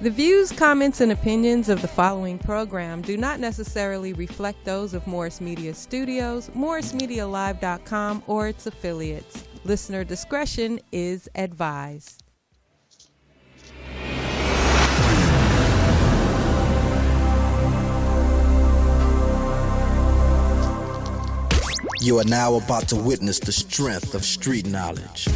The views, comments, and opinions of the following program do not necessarily reflect those of Morris Media Studios, MorrisMediaLive.com, or its affiliates. Listener discretion is advised. You are now about to witness the strength of street knowledge.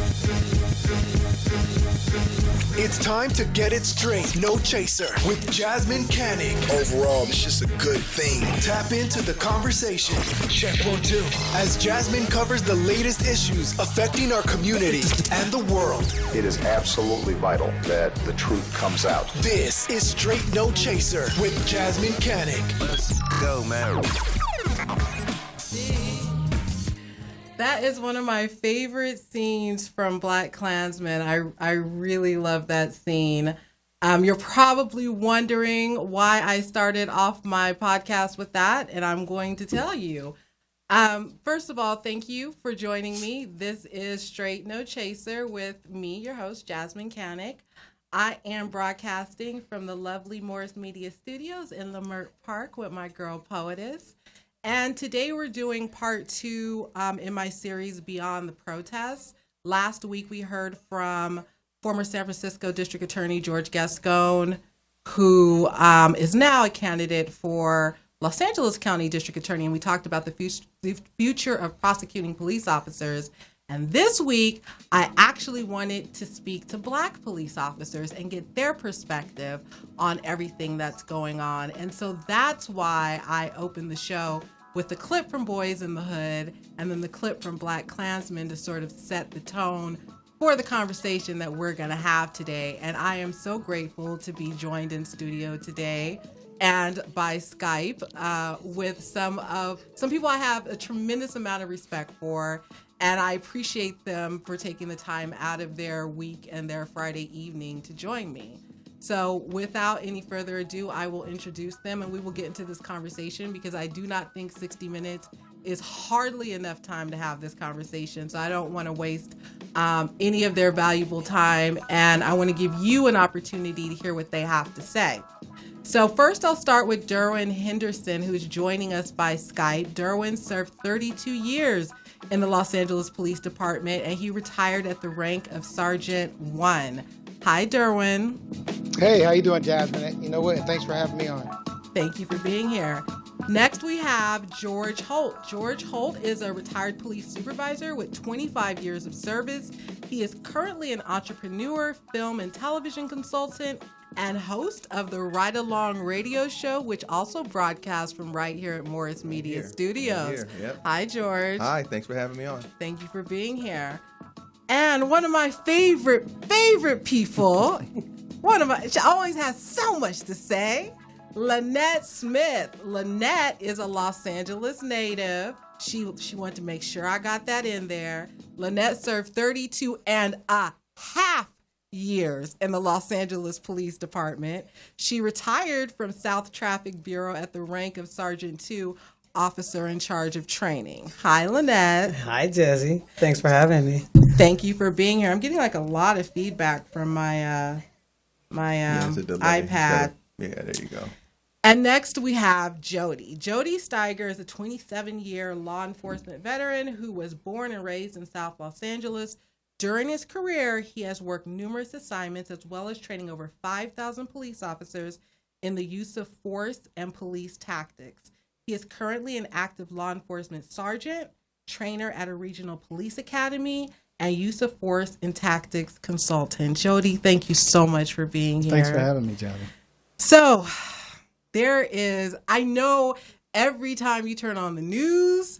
It's time to get it straight. No chaser with Jasmyne Cannick. Overall, it's just a good thing. Tap into the conversation. Check 1, 2. As Jasmyne covers the latest issues affecting our community and the world. It is absolutely vital that the truth comes out. This is Straight No Chaser with Jasmyne Cannick. Let's go, man. That is one of my favorite scenes from BlacKkKlansman. I really love that scene. You're probably wondering why I started off my podcast with that, and I'm going to tell you. First of all, thank you for joining me. This is Straight No Chaser with me, your host, Jasmyne Cannick. I am broadcasting from the lovely Morris Media Studios in Leimert Park with my girl Poetess. And today we're doing part 2 in my series Beyond the Protests. Last week we heard from former San Francisco District Attorney George Gascon, who is now a candidate for Los Angeles County District Attorney. And we talked about the future of prosecuting police officers. And this week, I actually wanted to speak to Black police officers and get their perspective on everything that's going on. And so that's why I opened the show with the clip from Boys in the Hood and then the clip from BlacKkKlansman to sort of set the tone for the conversation that we're going to have today. And I am so grateful to be joined in studio today and by Skype with some people I have a tremendous amount of respect for. And I appreciate them for taking the time out of their week and their Friday evening to join me. So without any further ado, I will introduce them and we will get into this conversation because I do not think 60 minutes is hardly enough time to have this conversation. So I don't want to waste any of their valuable time. And I want to give you an opportunity to hear what they have to say. So first I'll start with Derwin Henderson, who's joining us by Skype. Derwin served 32 years in the Los Angeles Police Department, and he retired at the rank of Sergeant 1. Hi, Derwin. Hey, how you doing, Jasmine? You know what? Thanks for having me on. Thank you for being here. Next, we have George Holt. George Holt is a retired police supervisor with 25 years of service. He is currently an entrepreneur, film and television consultant, and host of the Ride Along radio show, which also broadcasts from right here at Morris Media Studios. Yep. Hi, George. Hi, thanks for having me on. Thank you for being here. And one of my favorite people, she always has so much to say, Lanette Smith. Lanette is a Los Angeles native. She wanted to make sure I got that in there. Lanette served 32 and a half years in the Los Angeles Police Department. She retired from South Traffic Bureau at the rank of Sergeant 2, officer in charge of training. Hi, Lanette. Hi, Jazzy. Thanks for having me. Thank you for being here. I'm getting like a lot of feedback from my iPad. Yeah, there you go. And next we have Jody. Jody Stiger is a 27-year law enforcement veteran who was born and raised in South Los Angeles. During his career, he has worked numerous assignments as well as training over 5,000 police officers in the use of force and police tactics. He is currently an active law enforcement sergeant, trainer at a regional police academy, and use of force and tactics consultant. Jody, thank you so much for being here. Thanks for having me, Johnny. So I know every time you turn on the news,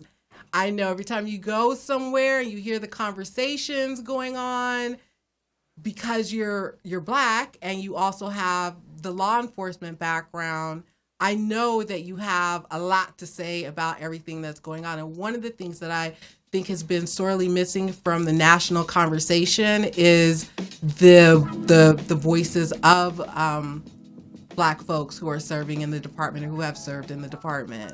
I know every time you go somewhere and you hear the conversations going on, because you're Black and you also have the law enforcement background, I know that you have a lot to say about everything that's going on. And one of the things that I think has been sorely missing from the national conversation is the voices of Black folks who are serving in the department or who have served in the department.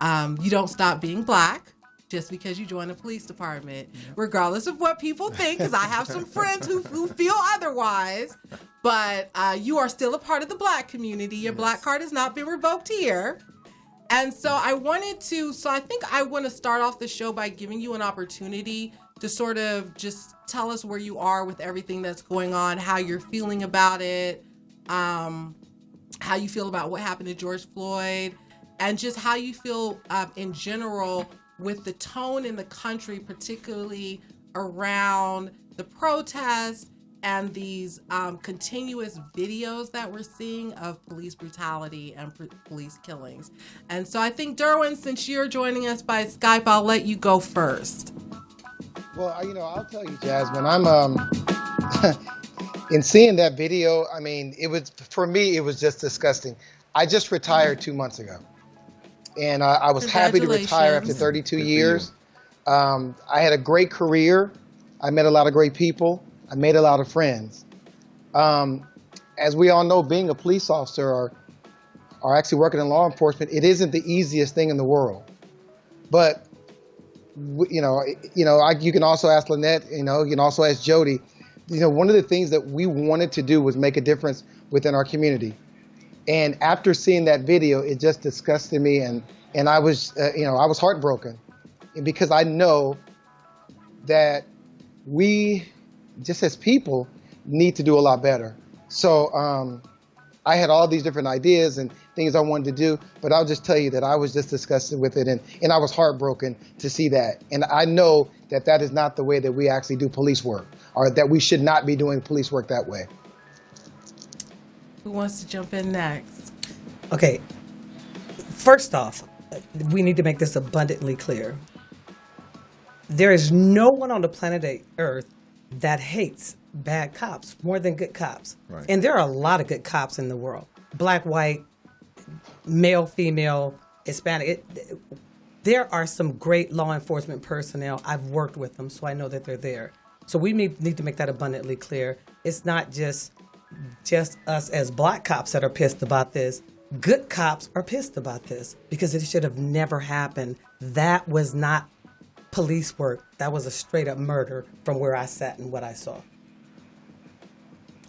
You don't stop being Black. just because you join the police department, regardless of what people think, because I have some friends who feel otherwise. But you are still a part of the Black community. Your Black card has not been revoked here. And so I think I want to start off the show by giving you an opportunity to sort of just tell us where you are with everything that's going on, how you're feeling about it, how you feel about what happened to George Floyd, and just how you feel in general with the tone in the country, particularly around the protests and these continuous videos that we're seeing of police brutality and police killings. And so I think, Derwin, since you're joining us by Skype, I'll let you go first. Well, I'll tell you, Jasmine, I'm in seeing that video, I mean, for me, it was just disgusting. I just retired 2 months ago. And I was happy to retire after 32 years. I had a great career. I met a lot of great people. I made a lot of friends. As we all know, being a police officer or actually working in law enforcement, it isn't the easiest thing in the world. But you can also ask Lanette. You can also ask Jody. One of the things that we wanted to do was make a difference within our community. And after seeing that video, it just disgusted me, and I was I was heartbroken, and because I know that we, just as people, need to do a lot better. So I had all these different ideas and things I wanted to do, but I'll just tell you that I was just disgusted with it, and I was heartbroken to see that. And I know that that is not the way that we actually do police work, or that we should not be doing police work that way. Who wants to jump in next? Okay. First off, we need to make this abundantly clear. There is no one on the planet Earth that hates bad cops more than good cops. Right. And there are a lot of good cops in the world. Black, white, male, female, Hispanic. There are some great law enforcement personnel. I've worked with them, so I know that they're there. So we need to make that abundantly clear. It's not just us as Black cops that are pissed about this. Good cops are pissed about this because it should have never happened. That was not police work. That was a straight up murder from where I sat and what I saw.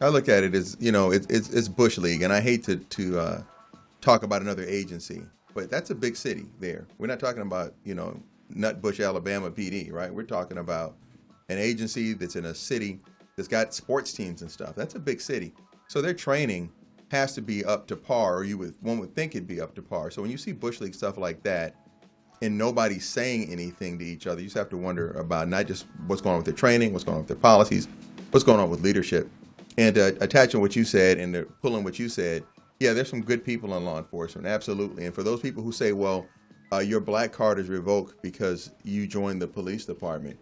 I look at it as, it's Bush League, and I hate to talk about another agency, but that's a big city there. We're not talking about, Nutbush, Alabama PD, right? We're talking about an agency that's in a city that's got sports teams and stuff. That's a big city. So their training has to be up to par, or one would think it'd be up to par. So when you see Bush League stuff like that, and nobody's saying anything to each other, you just have to wonder about not just what's going on with their training, what's going on with their policies, what's going on with leadership. And attaching what you said and pulling what you said, yeah, there's some good people in law enforcement, absolutely. And for those people who say, well, your Black card is revoked because you joined the police department,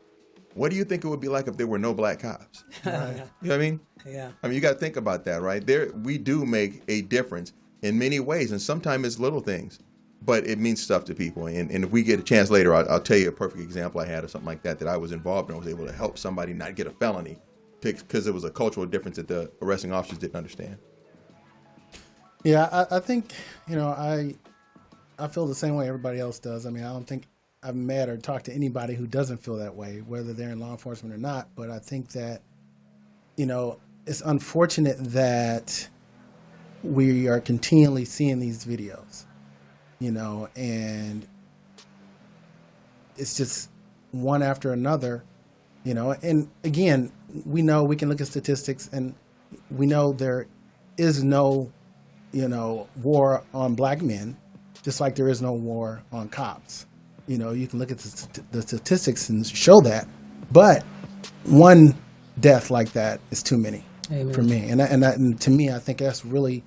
what do you think it would be like if there were no Black cops? Right. You know what I mean? Yeah. I mean, you got to think about that, right? We do make a difference in many ways, and sometimes it's little things, but it means stuff to people. And if we get a chance later, I'll tell you a perfect example I had of something like that I was involved in. I was able to help somebody not get a felony because it was a cultural difference that the arresting officers didn't understand. Yeah, I think, I feel the same way everybody else does. I mean, I don't think I've met or talked to anybody who doesn't feel that way, whether they're in law enforcement or not. But I think that, it's unfortunate that we are continually seeing these videos, and it's just one after another, and again, we know we can look at statistics and we know there is no, war on Black men, just like there is no war on cops. You can look at the statistics and show that, but one death like that is too many. Amen. For me. And to me, I think that's really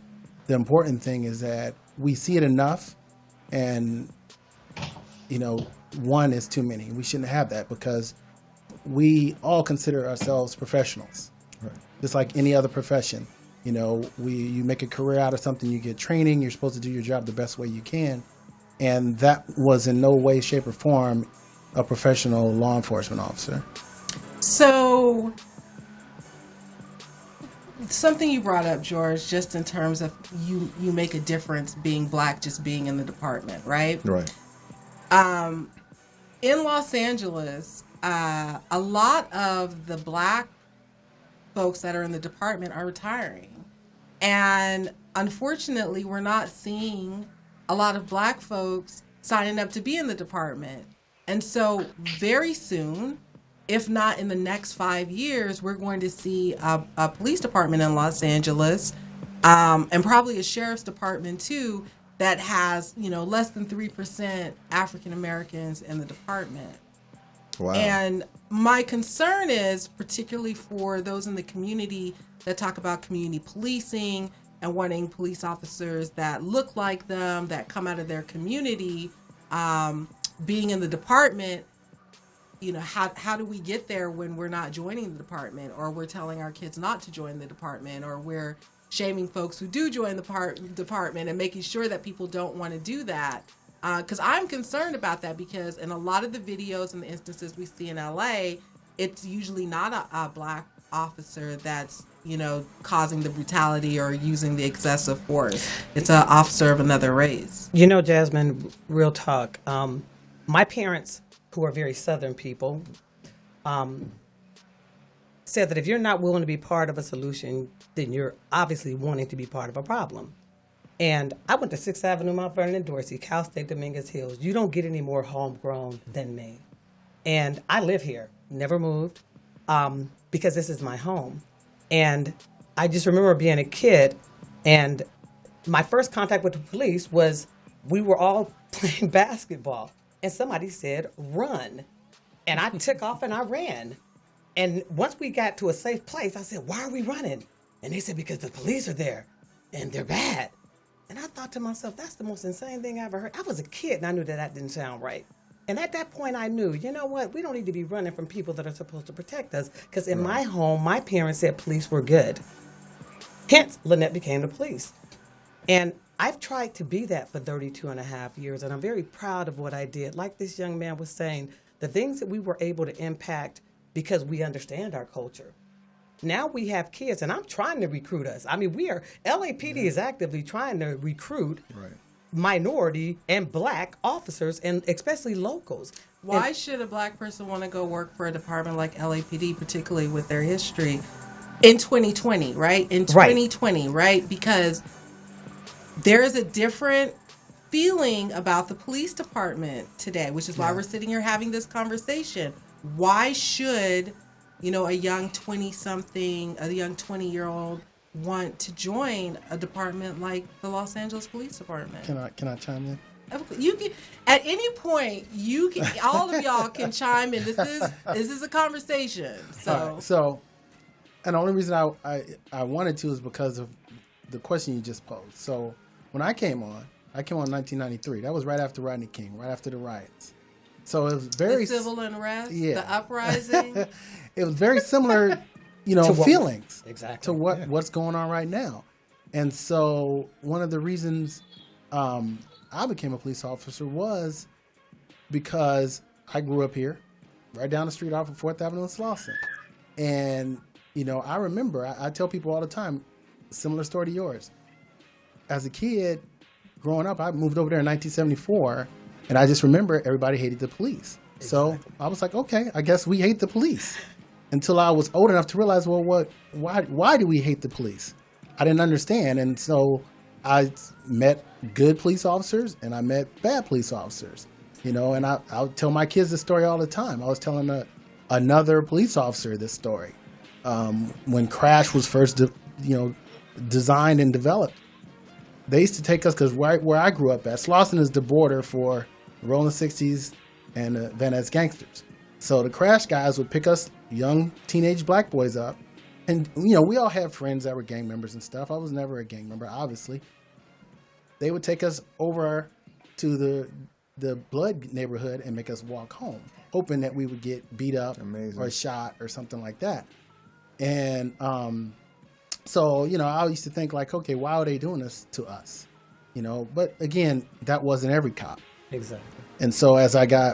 the important thing, is that we see it enough, and, one is too many. We shouldn't have that, because we all consider ourselves professionals, right? Just like any other profession. You make a career out of something, you get training, you're supposed to do your job the best way you can. And that was in no way, shape, or form a professional law enforcement officer. So, something you brought up, George, just in terms of you make a difference being Black, just being in the department, right? Right. in Los Angeles, a lot of the black folks that are in the department are retiring. And unfortunately, we're not seeing a lot of black folks signing up to be in the department. And so very soon, if not in the next 5 years, we're going to see a police department in Los Angeles, and probably a sheriff's department too, that has, less than 3% African Americans in the department. Wow. And my concern is, particularly for those in the community that talk about community policing and wanting police officers that look like them, that come out of their community, being in the department, how do we get there when we're not joining the department, or we're telling our kids not to join the department, or we're shaming folks who do join the department and making sure that people don't want to do that? Because I'm concerned about that, because in a lot of the videos and the instances we see in LA, it's usually not a black officer that's, causing the brutality or using the excessive force. It's an officer of another race. Jasmine, real talk. My parents, who are very Southern people, said that if you're not willing to be part of a solution, then you're obviously wanting to be part of a problem. And I went to 6th Avenue, Mount Vernon, and Dorsey, Cal State Dominguez Hills. You don't get any more homegrown than me. And I live here, never moved, because this is my home. And I just remember being a kid, and my first contact with the police was we were all playing basketball, and somebody said, run. And I took off and I ran. And once we got to a safe place, I said, why are we running? And they said, because the police are there, and they're bad. And I thought to myself, that's the most insane thing I ever heard. I was a kid, and I knew that didn't sound right. And at that point, I knew, you know what? We don't need to be running from people that are supposed to protect us. Because in my home, my parents said police were good. Hence, Lanette became the police. And I've tried to be that for 32 and a half years, and I'm very proud of what I did. Like this young man was saying, the things that we were able to impact because we understand our culture. Now we have kids, and I'm trying to recruit us. I mean, LAPD is actively trying to recruit minority and black officers, and especially locals. Why should a black person want to go work for a department like LAPD, particularly with their history, in 2020, right? In 2020, right? Because there is a different feeling about the police department today, which is why we're sitting here having this conversation. Why should, a young 20-something, a young 20-year-old want to join a department like the Los Angeles Police Department? Can I chime in? You can, at any point, all of y'all can chime in. This is a conversation. So, and the only reason I wanted to is because of the question you just posed. So when I came on in 1993. That was right after Rodney King, right after the riots. So it was very the civil unrest, the uprising. It was very similar, feelings exactly to what's going on right now. And so one of the reasons I became a police officer was because I grew up here, right down the street off of 4th Avenue in Slauson. And, I remember, I tell people all the time, similar story to yours. As a kid, growing up, I moved over there in 1974, and I just remember everybody hated the police. Exactly. So I was like, okay, I guess we hate the police. Until I was old enough to realize, why do we hate the police? I didn't understand. And so I met good police officers and I met bad police officers, and I'll tell my kids this story all the time. I was telling another police officer this story. When Crash was first, designed and developed, they used to take us, because right where I grew up at, Slauson is the border for the Rolling 60s and the Van Ness Gangsters. So the Crash guys would pick us young teenage black boys up. And, we all had friends that were gang members and stuff. I was never a gang member, obviously. They would take us over to the Blood neighborhood and make us walk home, hoping that we would get beat up or shot or something like that. And so, I used to think like, okay, why are they doing this to us? But again, that wasn't every cop. Exactly. And so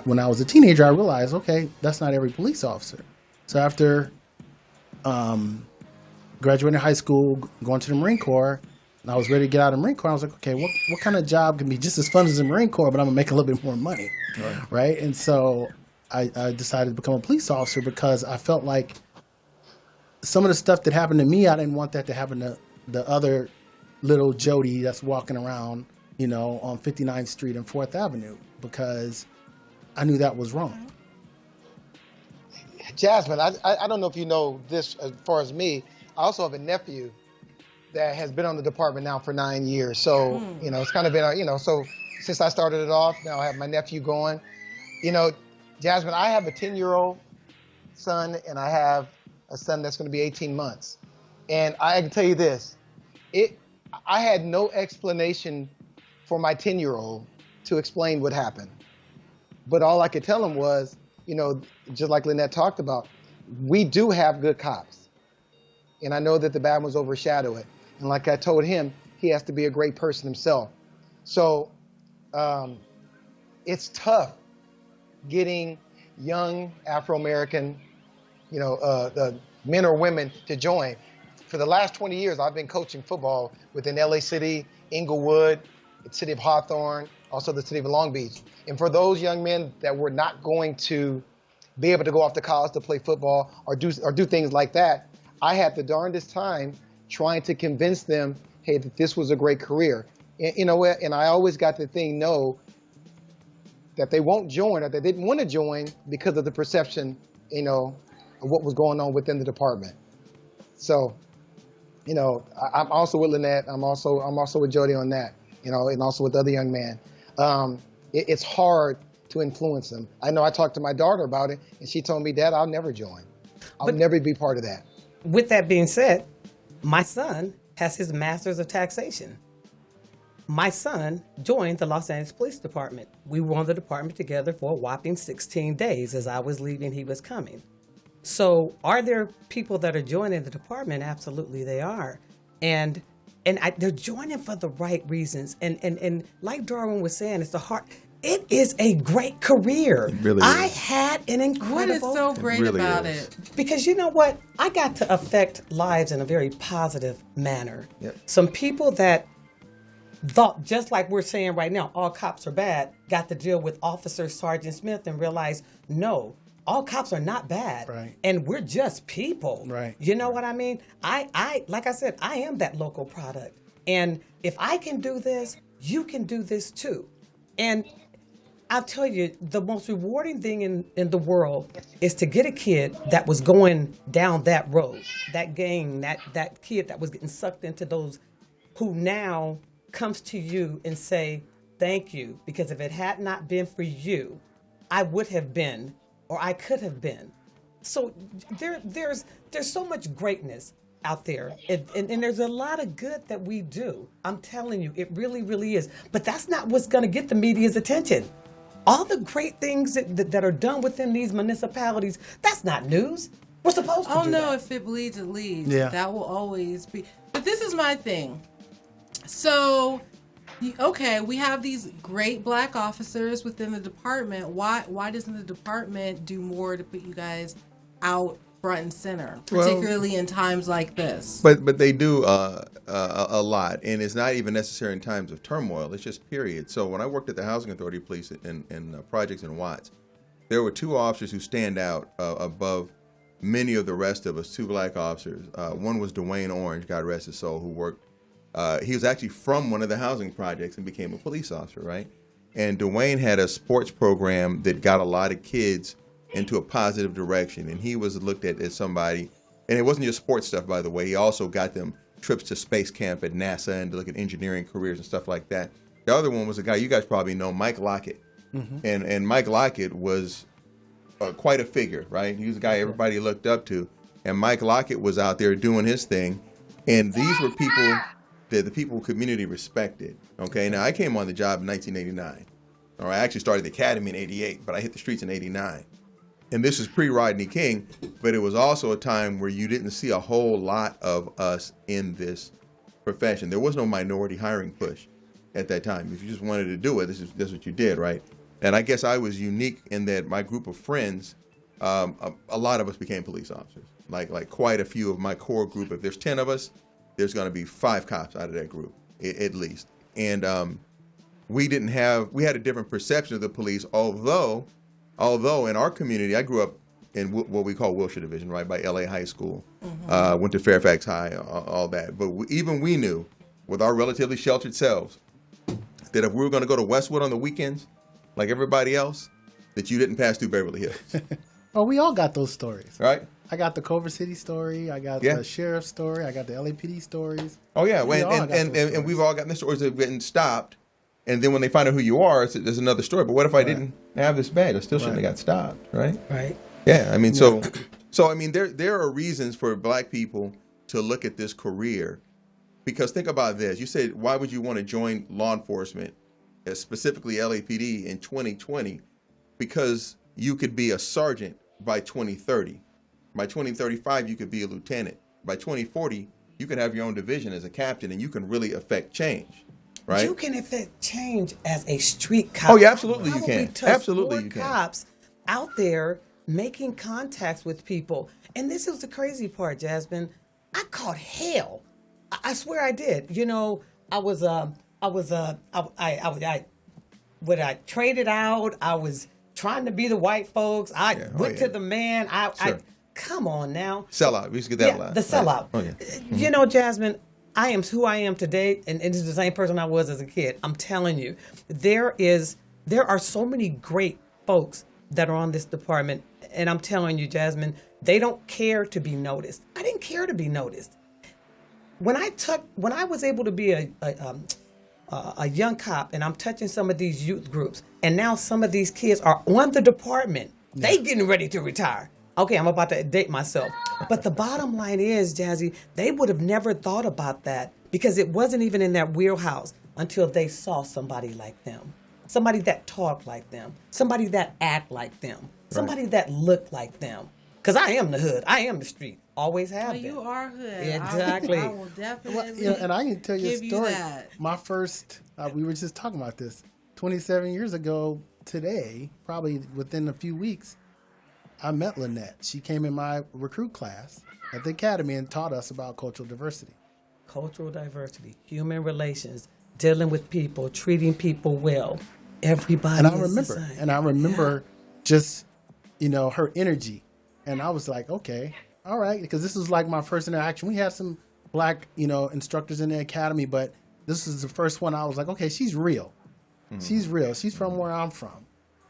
when I was a teenager, I realized, okay, that's not every police officer. So after graduating high school, going to the Marine Corps, and I was ready to get out of the Marine Corps, I was like, okay, what kind of job can be just as fun as the Marine Corps, but I'm going to make a little bit more money? right? And so I decided to become a police officer because I felt like some of the stuff that happened to me, I didn't want that to happen to the other little Jody that's walking around, on 59th Street and 4th Avenue, because I knew that was wrong. Jasmine, I don't know if you know this as far as me. I also have a nephew that has been on the department now for 9 years. So, it's kind of been, so since I started it off, now I have my nephew going. Jasmine, I have a 10-year-old son, and I have a son that's going to be 18 months. And I can tell you this, I had no explanation for my 10-year-old to explain what happened. But all I could tell him was, just like Lanette talked about, we do have good cops. And I know that the bad ones overshadow it. And like I told him, he has to be a great person himself. So it's tough getting young Afro-American, men or women to join. For the last 20 years, I've been coaching football within LA City, Inglewood, the city of Hawthorne, also the city of Long Beach. And for those young men that were not going to be able to go off to college to play football or do things like that, I had the darndest time trying to convince them, hey, that this was a great career. And I always got the thing, no, that they won't join or that they didn't want to join because of the perception, of what was going on within the department. So, I'm also with Lanette. I'm also with Jody on that, and also with the other young man. It's hard to influence them. I know I talked to my daughter about it, and she told me, Dad, I'll never join. I'll never be part of that. With that being said, my son has his master's of taxation. My son joined the Los Angeles Police Department. We were on the department together for a whopping 16 days. As I was leaving, he was coming. So are there people that are joining the department? Absolutely they are. And they're joining for the right reasons. And like Derwin was saying, it is a great career. It really I is. had an incredible... What is so great really about is. it? Because you know what? I got to affect lives in a very positive manner. Yep. Some people that thought, just like we're saying right now, all cops are bad, got to deal with Officer Sergeant Smith and realized, no, all cops are not bad. Right. And we're just people. Right. You know what I mean? I like I said, I am that local product. And if I can do this, you can do this too. And I'll tell you, the most rewarding thing in the world is to get a kid that was going down that road, that gang, that kid that was getting sucked into those, who now comes to you and say, thank you, because if it had not been for you, I would have been, or I could have been. So there's so much greatness out there, and there's a lot of good that we do. I'm telling you, it really, really is. But that's not what's going to get the media's attention. All the great things that are done within these municipalities, that's not news. We're supposed to do no, that. if it bleeds, it leads. Yeah. That will always be. But this is my thing. So, okay, we have these great black officers within the department. Why doesn't the department do more to put you guys out front and center, particularly in times like this? But they do a lot, and it's not even necessary in times of turmoil. It's just period. So when I worked at the Housing Authority Police in projects in Watts, there were two officers who stand out above many of the rest of us, two black officers. One was Dwayne Orange, God rest his soul, who worked. He was actually from one of the housing projects and became a police officer, right? And Dwayne had a sports program that got a lot of kids into a positive direction, and he was looked at as somebody, and it wasn't just sports stuff, by the way. He also got them trips to space camp at NASA and to look at engineering careers and stuff like that. The other one was a guy you guys probably know, Mike Lockett. Mm-hmm. And Mike Lockett was quite a figure, right? He was a guy everybody looked up to, and Mike Lockett was out there doing his thing, and these were people that the people community respected. Okay, now I came on the job in 1989. Or I actually started the academy in 88, but I hit the streets in 89. And this is pre-Rodney King, but it was also a time where you didn't see a whole lot of us in this profession. There was no minority hiring push at that time. If you just wanted to do it, this is what you did, right? And I guess I was unique in that my group of friends, a lot of us became police officers. Like quite a few of my core group. If there's 10 of us, there's going to be 5 cops out of that group, at least. And we had a different perception of the police. Although in our community, I grew up in what we call Wilshire Division, right by LA High School. Went to Fairfax High, all that. But even we knew, with our relatively sheltered selves, that if we were going to go to Westwood on the weekends, like everybody else, that you didn't pass through Beverly Hills. Oh, we all got those stories. Right? I got the Culver City story. I got the sheriff's story. I got the LAPD stories. Oh, yeah. And we've all gotten the stories of getting stopped. And then when they find out who you are, there's another story. But what if I didn't have this badge? I still shouldn't have got stopped, right? Right. Yeah. I mean, so I mean, there are reasons for Black people to look at this career. Because think about this. You said, why would you want to join law enforcement, specifically LAPD, in 2020? Because you could be a sergeant by 2030. By 2035, you could be a lieutenant. By 2040, you could have your own division as a captain, and you can really affect change, right? You can affect change as a street cop. Oh, yeah, absolutely you can. Absolutely you can. Cops out there making contacts with people. And this is the crazy part, Jasmine. I caught hell. I swear I did. You know, I traded out. I was trying to be the white folks. I went to the man. Come on now. Sellout. We used to get that a lot. The sellout. Right. Oh, yeah. You know, Jasmine, I am who I am today, and it's the same person I was as a kid. I'm telling you, there are so many great folks that are on this department, and I'm telling you, Jasmine, they don't care to be noticed. I didn't care to be noticed. When I was able to be a young cop, and I'm touching some of these youth groups, and now some of these kids are on the department. Yeah. They getting ready to retire. Okay, I'm about to date myself. But the bottom line is, Jazzy, they would have never thought about that because it wasn't even in their wheelhouse until they saw somebody like them. Somebody that talked like them. Somebody that act like them. Somebody that looked like them. Because I am the hood. I am the street. Always have been. You are hood. Exactly. I will definitely and I can tell you a story. That. My first, we were just talking about this, 27 years ago today, probably within a few weeks, I met Lanette. She came in my recruit class at the academy and taught us about cultural diversity. Cultural diversity, human relations, dealing with people, treating people well. Everybody and I remember just, her energy. And I was like, okay, all right, because this was like my first interaction. We had some Black, instructors in the academy, but this is the first one I was like, okay, she's real. She's real. She's from where I'm from.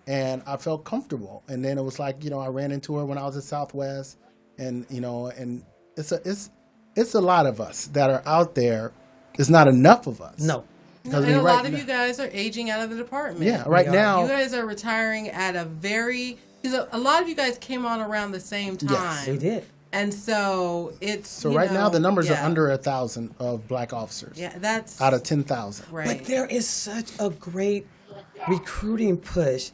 And I felt comfortable. And then it was like, I ran into her when I was at Southwest. And, and it's a lot of us that are out there. There's not enough of us. No. And a lot of you guys are aging out of the department. Yeah, right now. You guys are retiring at a lot of you guys came on around the same time. Yes, they did. And so it's so right now the numbers are under 1,000 of Black officers. Yeah, that's out of 10,000. Right. But there is such a great recruiting push,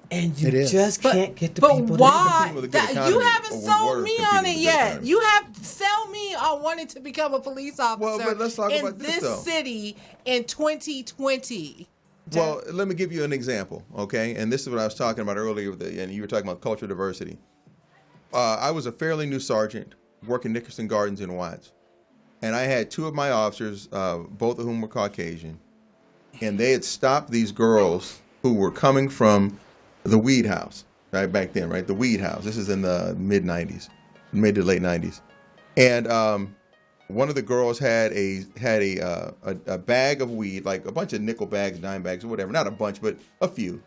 and you just can't get the people. But why? You haven't sold me on it yet. You have to sell me on wanting to become a police officer. Well, but let's talk about this city in 2020. Well, let me give you an example, okay? And this is what I was talking about earlier, and you were talking about cultural diversity. I was a fairly new sergeant working Nickerson Gardens in Watts. And I had two of my officers, both of whom were Caucasian, and they had stopped these girls who were coming from the weed house, right, back then, right? The weed house. This is in the mid-'90s, mid to late 90s. And one of the girls had a bag of weed, like a bunch of nickel bags, dime bags, or whatever. Not a bunch, but a few.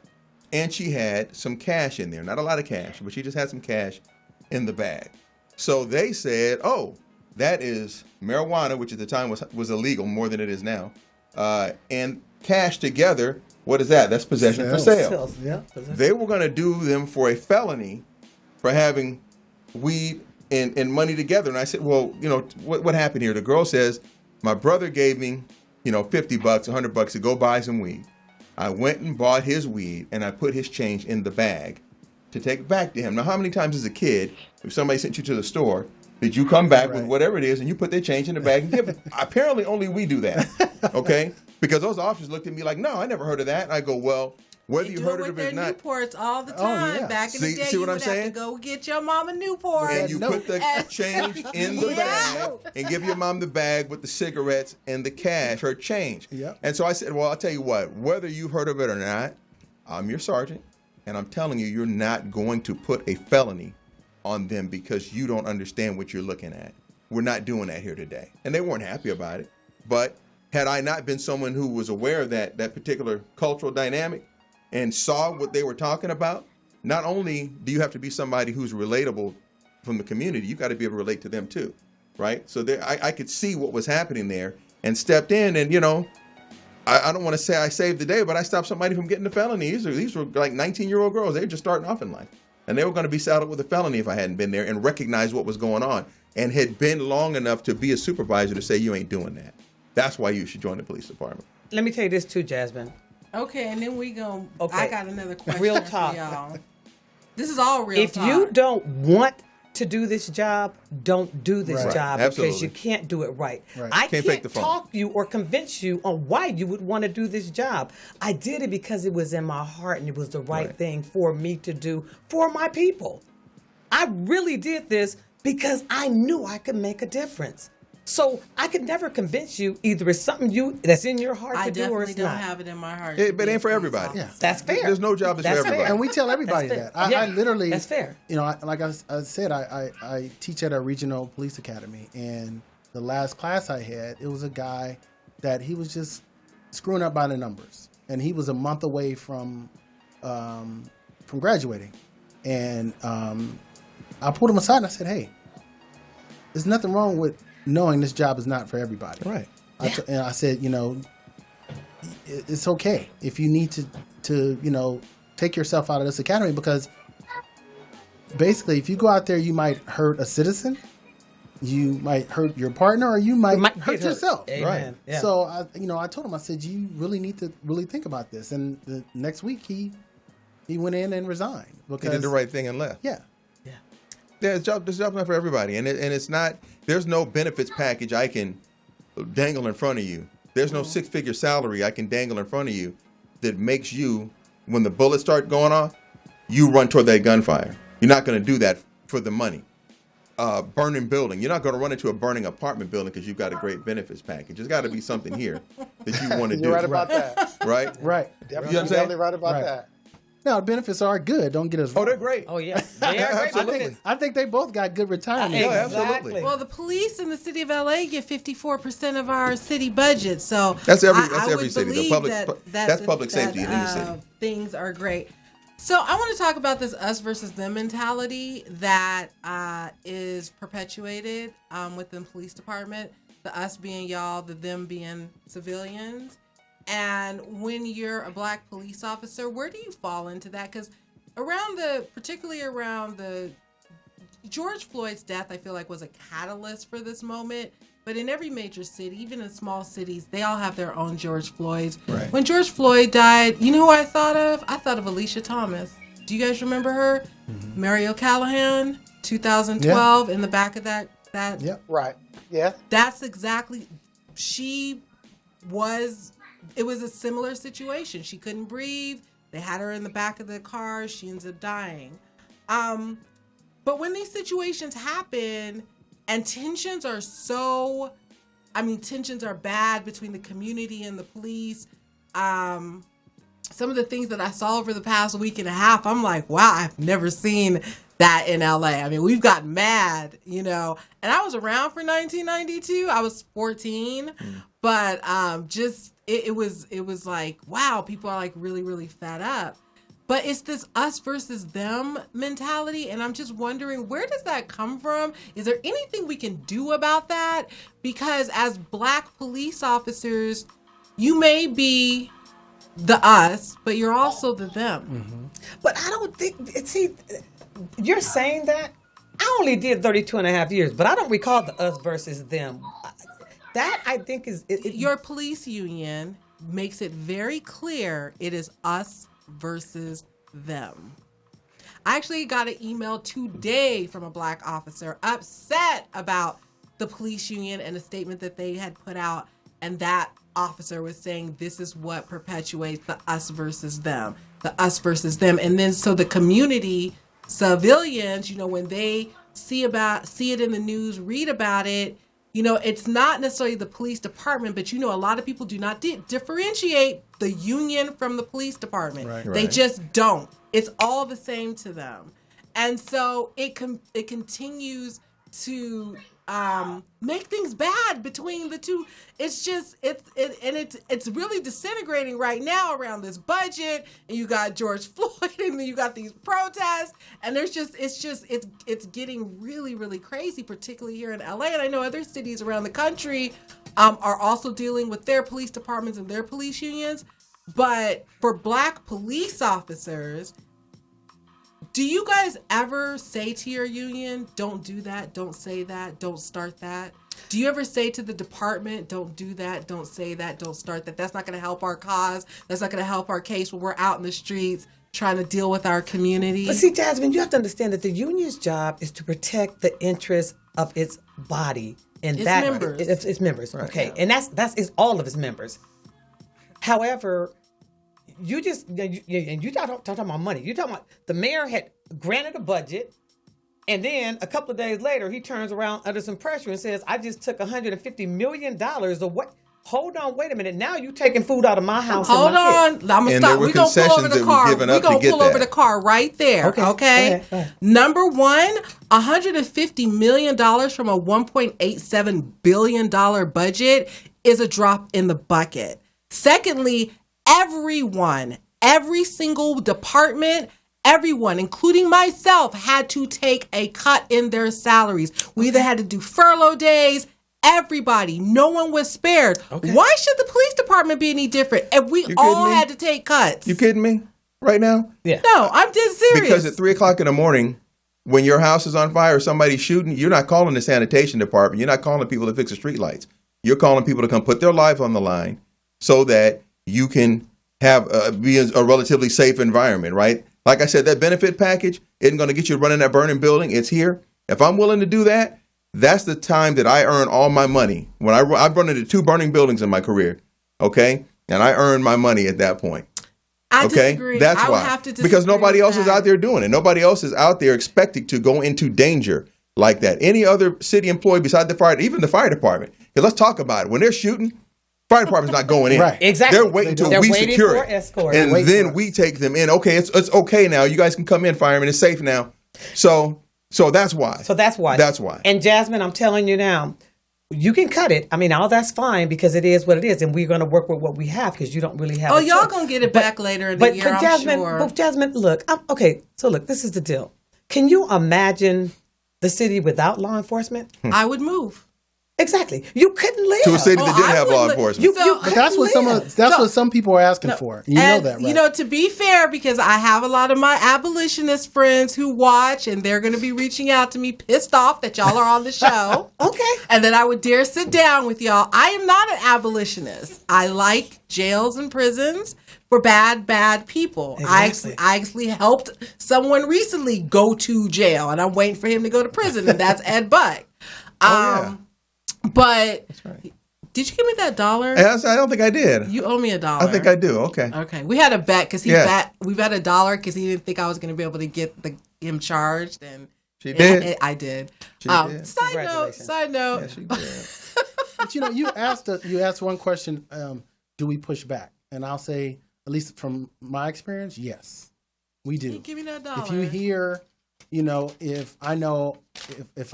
And she had some cash in there. Not a lot of cash, but she just had some cash in the bag. So they said, oh, that is marijuana, which at the time was illegal, more than it is now. And cash together, what is that? That's possession for sale. Yeah, they were going to do them for a felony for having weed and money together. And I said, well, what happened here? The girl says, my brother gave me, $50, $100 to go buy some weed. I went and bought his weed, and I put his change in the bag to take back to him. Now, how many times as a kid, if somebody sent you to the store, did you come back with whatever it is and you put their change in the bag and give it? Apparently, only we do that, okay? Because those officers looked at me like, no, I never heard of that. And I go, well, Whether They you do heard it of with it or their not. Newports all the time. yeah. Back in the day, See you what I'm would have saying? to go get your mama Newport. And you put the change in the Yeah. bag and give your mom the bag with the cigarettes and the cash, her change. Yep. And so I said, well, I'll tell you what, whether you've heard of it or not, I'm your sergeant, and I'm telling you, you're not going to put a felony on them because you don't understand what you're looking at. We're not doing that here today. And they weren't happy about it. But had I not been someone who was aware of that particular cultural dynamic and saw what they were talking about, not only do you have to be somebody who's relatable from the community, you got to be able to relate to them too, right? So there, I could see what was happening there and stepped in, and I don't want to say I saved the day, but I stopped somebody from getting a felony. These were like 19-year-old girls. They were just starting off in life, and they were going to be saddled with a felony if I hadn't been there and recognized what was going on and had been long enough to be a supervisor to say, you ain't doing that. That's why you should join the police department. Let me tell you this too, Jasmine. Okay, and then we go. Okay. I got another question Real for talk. y'all. This is all real If talk. you don't want to do this job, don't do this Right. job Absolutely. because you can't do it right. Right. I Can't fake the can't phone. talk you or convince you on why you would want to do this job. I did it because it was in my heart and it was the right thing for me to do for my people. I really did this because I knew I could make a difference. So I could never convince you either it's something that's in your heart I to do or definitely it's don't not. have it in my heart. But to be it a ain't for police everybody. officer. Yeah. That's fair. There's no job that's for That's everybody. fair. And we tell everybody That's that. fair. I literally, That's fair. Like I said, I teach at a regional police academy, and the last class I had, it was a guy that he was just screwing up by the numbers, and he was a month away from graduating, and I pulled him aside and I said, "Hey, there's nothing wrong with knowing this job is not for everybody." Right. And I said, it's okay if you need to take yourself out of this academy, because basically if you go out there, you might hurt a citizen, you might hurt your partner, or you might hurt yourself. Amen. Right. Yeah. So I told him, I said, you really need to really think about this. And the next week he went in and resigned He because did the right thing and left. Yeah. Yeah, this job's not for everybody, and it's not. There's no benefits package I can dangle in front of you. There's no six-figure salary I can dangle in front of you that makes you, when the bullets start going off, you run toward that gunfire. You're not going to do that for the money. Burning building. You're not going to run into a burning apartment building because you've got a great benefits package. There's got to be something here that you want to do. You're right about that. Right? Right. Definitely right about Right. that. Now, the benefits are good. Don't get us wrong. Oh, they're great. Oh yeah. They are great. Absolutely. I think they both got good retirement. Yeah, Exactly. absolutely. Well, the police in the city of LA get 54% of our city budget, so That's every would city. The believe public that that's public safety in any city. Things are great. So I want to talk about this us versus them mentality that is perpetuated within the police department. The us being y'all, the them being civilians. And when you're a black police officer, where do you fall into that? Because particularly around the George Floyd's death, I feel like was a catalyst for this moment. But in every major city, even in small cities, they all have their own George Floyds. Right. When George Floyd died, you know who I thought of? I thought of Alicia Thomas. Do you guys remember her? Mm-hmm. Mary O'Callahan, 2012, in the back of that. Yep. Right. Yeah. That's exactly. It was a similar situation. She couldn't breathe. They had her in the back of the car. She ends up dying. But when these situations happen and tensions are bad between the community and the police. Some of the things that I saw over the past week and a half, I'm like, wow, I've never seen that in LA. I mean, we've gotten mad, and I was around for 1992. I was 14, but it was like, wow, people are like really, really fed up. But it's this us versus them mentality, and I'm just wondering, where does that come from? Is there anything we can do about that? Because as black police officers, you may be the us, but you're also the them. Mm-hmm. But I don't think, you're saying that? I only did 32 and a half years, but I don't recall the us versus them. That, I think, is... Your police union makes it very clear it is us versus them. I actually got an email today from a black officer upset about the police union and a statement that they had put out. and that officer was saying this is what perpetuates the us versus them, and then so the community civilians, when they see it in the news, read about it, it's not necessarily the police department, but a lot of people do not differentiate the union from the police department. Right. They just don't. It's all the same to them. And so it continues to make things bad between the two. It's just it's really disintegrating right now around this budget, and you got George Floyd, and then you got these protests, and it's getting really, really crazy, particularly here in LA. And I know other cities around the country are also dealing with their police departments and their police unions. But for Black police officers, do you guys ever say to your union, don't do that, don't say that, don't start that? Do you ever say to the department, don't do that, don't say that, don't start that? That's not going to help our cause. That's not going to help our case when we're out in the streets trying to deal with our community. But see, Jasmine, you have to understand that the union's job is to protect the interests of its body. And its that members. Its members, Right. okay. And that's all of its members. However, you're talking about money. You're talking about the mayor had granted a budget, and then a couple of days later, he turns around under some pressure and says, I just took $150 million away. Hold on, wait a minute. Now you taking food out of my house. Hold on. I'm going to stop. We're going to pull over the car. We're going to pull over the car right there. Okay? Go ahead. Number one, $150 million from a $1.87 billion budget is a drop in the bucket. Secondly, every single department, everyone, including myself, had to take a cut in their salaries. We either had to do furlough days. Everybody, no one was spared. Okay. Why should the police department be any different? If we all had to take cuts. You kidding me right now? Yeah. No, I'm dead serious. Because at 3:00 in the morning, when your house is on fire or somebody's shooting, you're not calling the sanitation department. You're not calling people to fix the street lights. You're calling people to come put their lives on the line so that you can have be a relatively safe environment, right? Like I said, that benefit package isn't going to get you running that burning building. It's here. If I'm willing to do that, that's the time that I earn all my money. When I've run into 2 burning buildings in my career, okay? And I earn my money at that point. I Okay, disagree. that's I would why. have to disagree Because nobody with else is that. out there doing it. Nobody else is out there expecting to go into danger like that. Any other city employee beside the fire, even the fire department. Because let's talk about it. When they're shooting, fire department's not going in. Right. Exactly. They're waiting until They're we waiting secure for it, escort. and Wait then for we us. take them in. Okay, it's okay now. You guys can come in, firemen. It's safe now. So that's why. So that's why. That's why. And Jasmine, I'm telling you now, you can cut it. I mean, all that's fine because it is what it is, and we're going to work with what we have because you don't really have. Oh, a y'all choice. going to get it back later in the year, I'm Jasmine, sure. But Jasmine, look, okay. So look, this is the deal. Can you imagine the city without law enforcement? I would move. Exactly. You couldn't live. To a city that didn't I have would law li- enforcement. But that's what some people are asking for. You know that, right? To be fair, because I have a lot of my abolitionist friends who watch, and they're going to be reaching out to me pissed off that y'all are on the show. Okay. And that I would dare sit down with y'all. I am not an abolitionist. I like jails and prisons for bad people. Exactly. I actually helped someone recently go to jail, and I'm waiting for him to go to prison, and that's Ed Buck. Yeah. But That's right. did you give me that $1? I don't think I did. You owe me $1. I think I do. Okay. Okay, we had a bet because we bet $1 because he didn't think I was going to be able to get him charged, and She did. I did. She did. Side Congratulations. note. Yeah, she did. But you asked one question. Do we push back? And I'll say, at least from my experience, yes, we do. Give me that $1. If you hear, if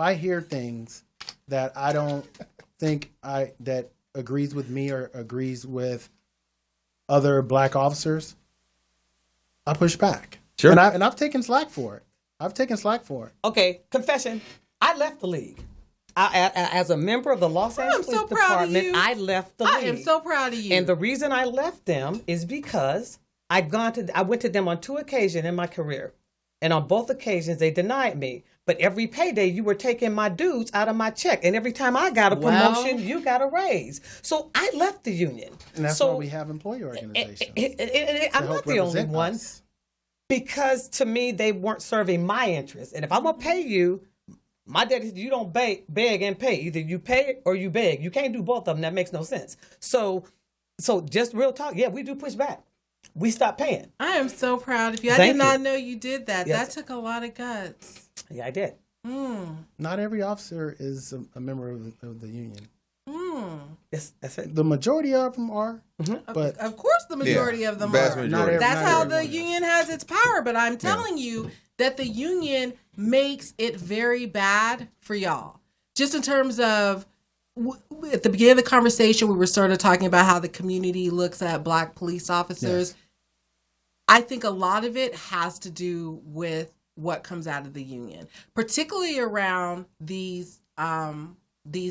I hear things that I don't think that agrees with me or agrees with other black officers, I push back. Sure. And I've taken slack for it. Okay, confession. I left the league. As a member of the Los Angeles so Police proud of Department, you. I left the league. I am so proud of you. And the reason I left them is because I went to them on 2 occasions in my career. And on both occasions, they denied me. But every payday, you were taking my dues out of my check. And every time I got a promotion, you got a raise. So I left the union. And that's why we have employee organizations. I'm not the only one. Us. Because to me, they weren't serving my interests. And if I'm going to pay you, My daddy said, you don't beg and pay. Either you pay or you beg. You can't do both of them. That makes no sense. So just real talk. Yeah, we do push back. We stopped paying. I am so proud of you. I Thank did not you. know you did that. Yes. That took a lot of guts. Yeah, I did. Not every officer is a member of the union. Yes, that's it. The majority of them are, but Of course, the majority of them vast are. majority. That's Not how everyone the is. union has its power. But I'm telling you that the union makes it very bad for y'all. Just in terms of, at the beginning of the conversation, we were sort of talking about how the community looks at Black police officers. Yes. I think a lot of it has to do with what comes out of the union, particularly around these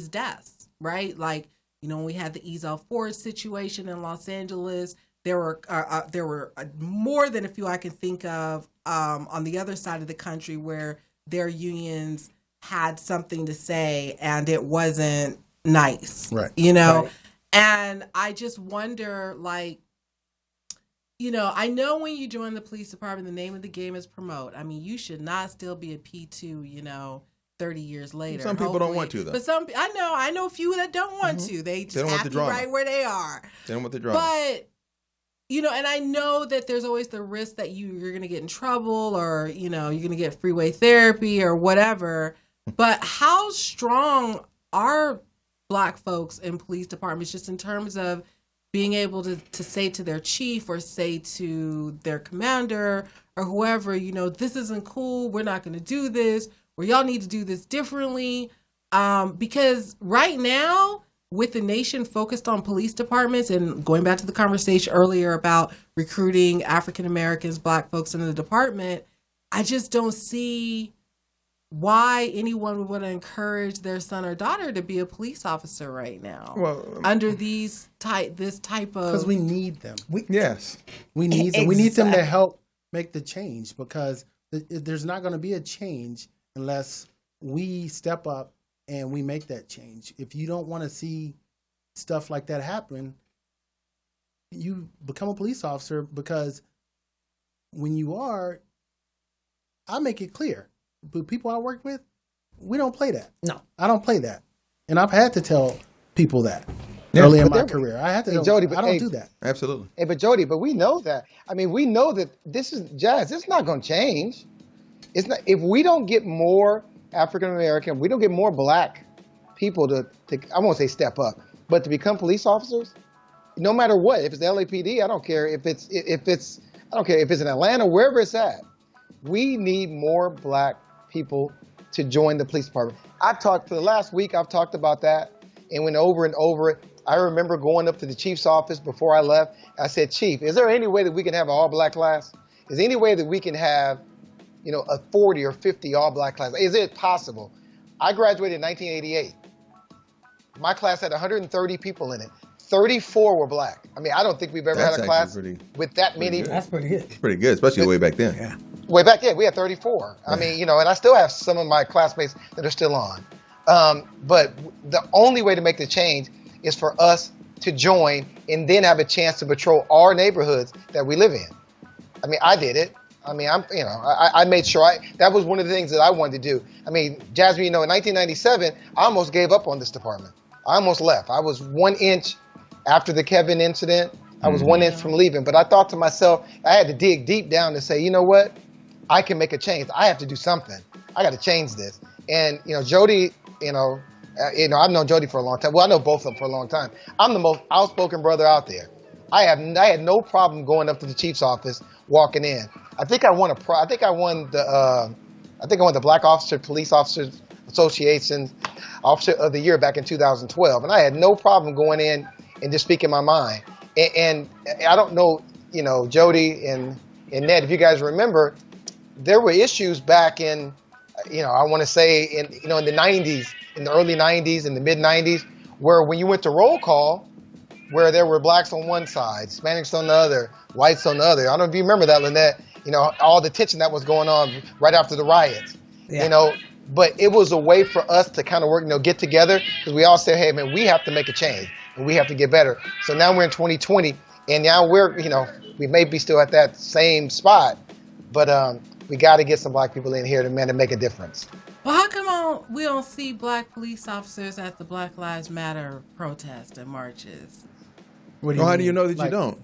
deaths, right? Like, you know, when we had the Ezel Forest situation in Los Angeles, there were more than a few I can think of on the other side of the country where their unions had something to say and it wasn't nice, Right. you know? Right. And I just wonder, like, you know, I know when you join the police department, the name of the game is promote. I mean, you should not still be a P2, you know, 30 years later. Some people don't want to, though. But I know a few that don't want to. They just don't want the happy drama. right where they are. They don't want the drama. But, you know, and I know that there's always the risk that you're going to get in trouble or, you know, you're going to get freeway therapy or whatever. But how strong are Black folks in police departments just in terms of being able to say to their chief or say to their commander or whoever, you know, this isn't cool. We're not going to do this. Or y'all need to do this differently. Because right now, with the nation focused on police departments and going back to the conversation earlier about recruiting African Americans, Black folks into the department, I just don't see why anyone would want to encourage their son or daughter to be a police officer right now. Well, under this type of, because we need them. yes. We need them. We need them to help make the change, because there's not going to be a change unless we step up and we make that change. If you don't want to see stuff like that happen, you become a police officer, because when you are, I make it clear. But people I work with, we don't play that. No. I don't play that. And I've had to tell people that early in my career. I had to tell Jody, them, I don't do that. Absolutely. Hey, but Jody, but we know that. I mean, we know that this is Jazz. It's not going to change. It's not. If we don't get more African American, we don't get more Black people to I won't say step up, but to become police officers. No matter what, if it's the LAPD, I don't care if it's I don't care if it's in Atlanta, wherever it's at. We need more Black people to join the police department. For the last week, I've talked about that and went over and over it. I remember going up to the chief's office before I left. I said, Chief, is there any way that we can have an all-Black class? Is there any way that we can have, you know, a 40 or 50 all-Black class? Is it possible? I graduated in 1988. My class had 130 people in it. 34 were Black. I mean, I don't think we've ever had a class with that many. That's pretty good. It's pretty good, especially way back then. Yeah. Way back, yeah, we had 34. I mean, you know, and I still have some of my classmates that are still on. But the only way to make the change is for us to join and then have a chance to patrol our neighborhoods that we live in. I mean, I did it. I mean, I made sure that was one of the things that I wanted to do. I mean, Jasmine, you know, in 1997, I almost gave up on this department. I almost left. I was 1 inch after the Kevin incident. I was 1 inch from leaving. But I thought to myself, I had to dig deep down to say, you know what? I can make a change. I have to do something. I got to change this. And, you know, Jody, I've known Jody for a long time. Well, I know both of them for a long time. I'm the most outspoken brother out there. I had no problem going up to the chief's office, walking in. I think I won the Black Police Officers Association Officer of the Year back in 2012, and I had no problem going in and just speaking my mind. And I don't know, you know, Jody and Ned, if you guys remember, there were issues back in, you know, I want to say in the 90s, in the early 90s, in the mid 90s, where when you went to roll call, where there were Blacks on one side, Hispanics on the other, whites on the other. I don't know if you remember that, Lanette, you know, all the tension that was going on right after the riots, you know, but it was a way for us to kind of work, you know, get together, because we all said, hey, man, we have to make a change and we have to get better. So now we're in 2020 and now we're, you know, we may be still at that same spot, but we got to get some Black people in here to make a difference. Well, how come don't see black police officers at the Black Lives Matter protests and marches. Well, how do you know that you don't?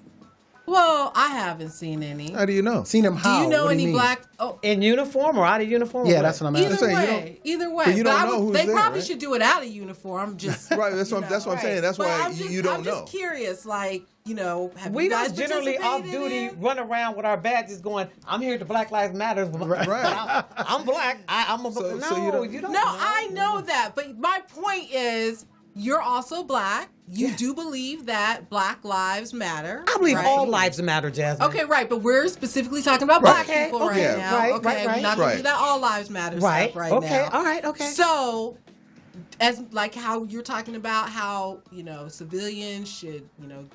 Well, I haven't seen any. How do you know? Seen them how? Do you know What any mean? black in uniform or out of uniform? Yeah, that's what I'm asking. Either way. But you don't know who's they there, probably right? should do it out of uniform. Just Right. That's what I'm saying. That's why you don't know. I'm just curious. Like, have We you guys don't generally off participated duty in? run around with our badges going, I'm here to Black Lives Matter. Right. I'm black. I'm a So you don't No, I know that. But my point is, you're also black. You do believe that Black Lives Matter. I believe right? all lives matter, Jasmine. Okay, right, but we're specifically talking about black people right now. Right, okay, we're not going to do that all lives matter stuff right now. Okay, all right, okay. So, as like how you're talking about how civilians should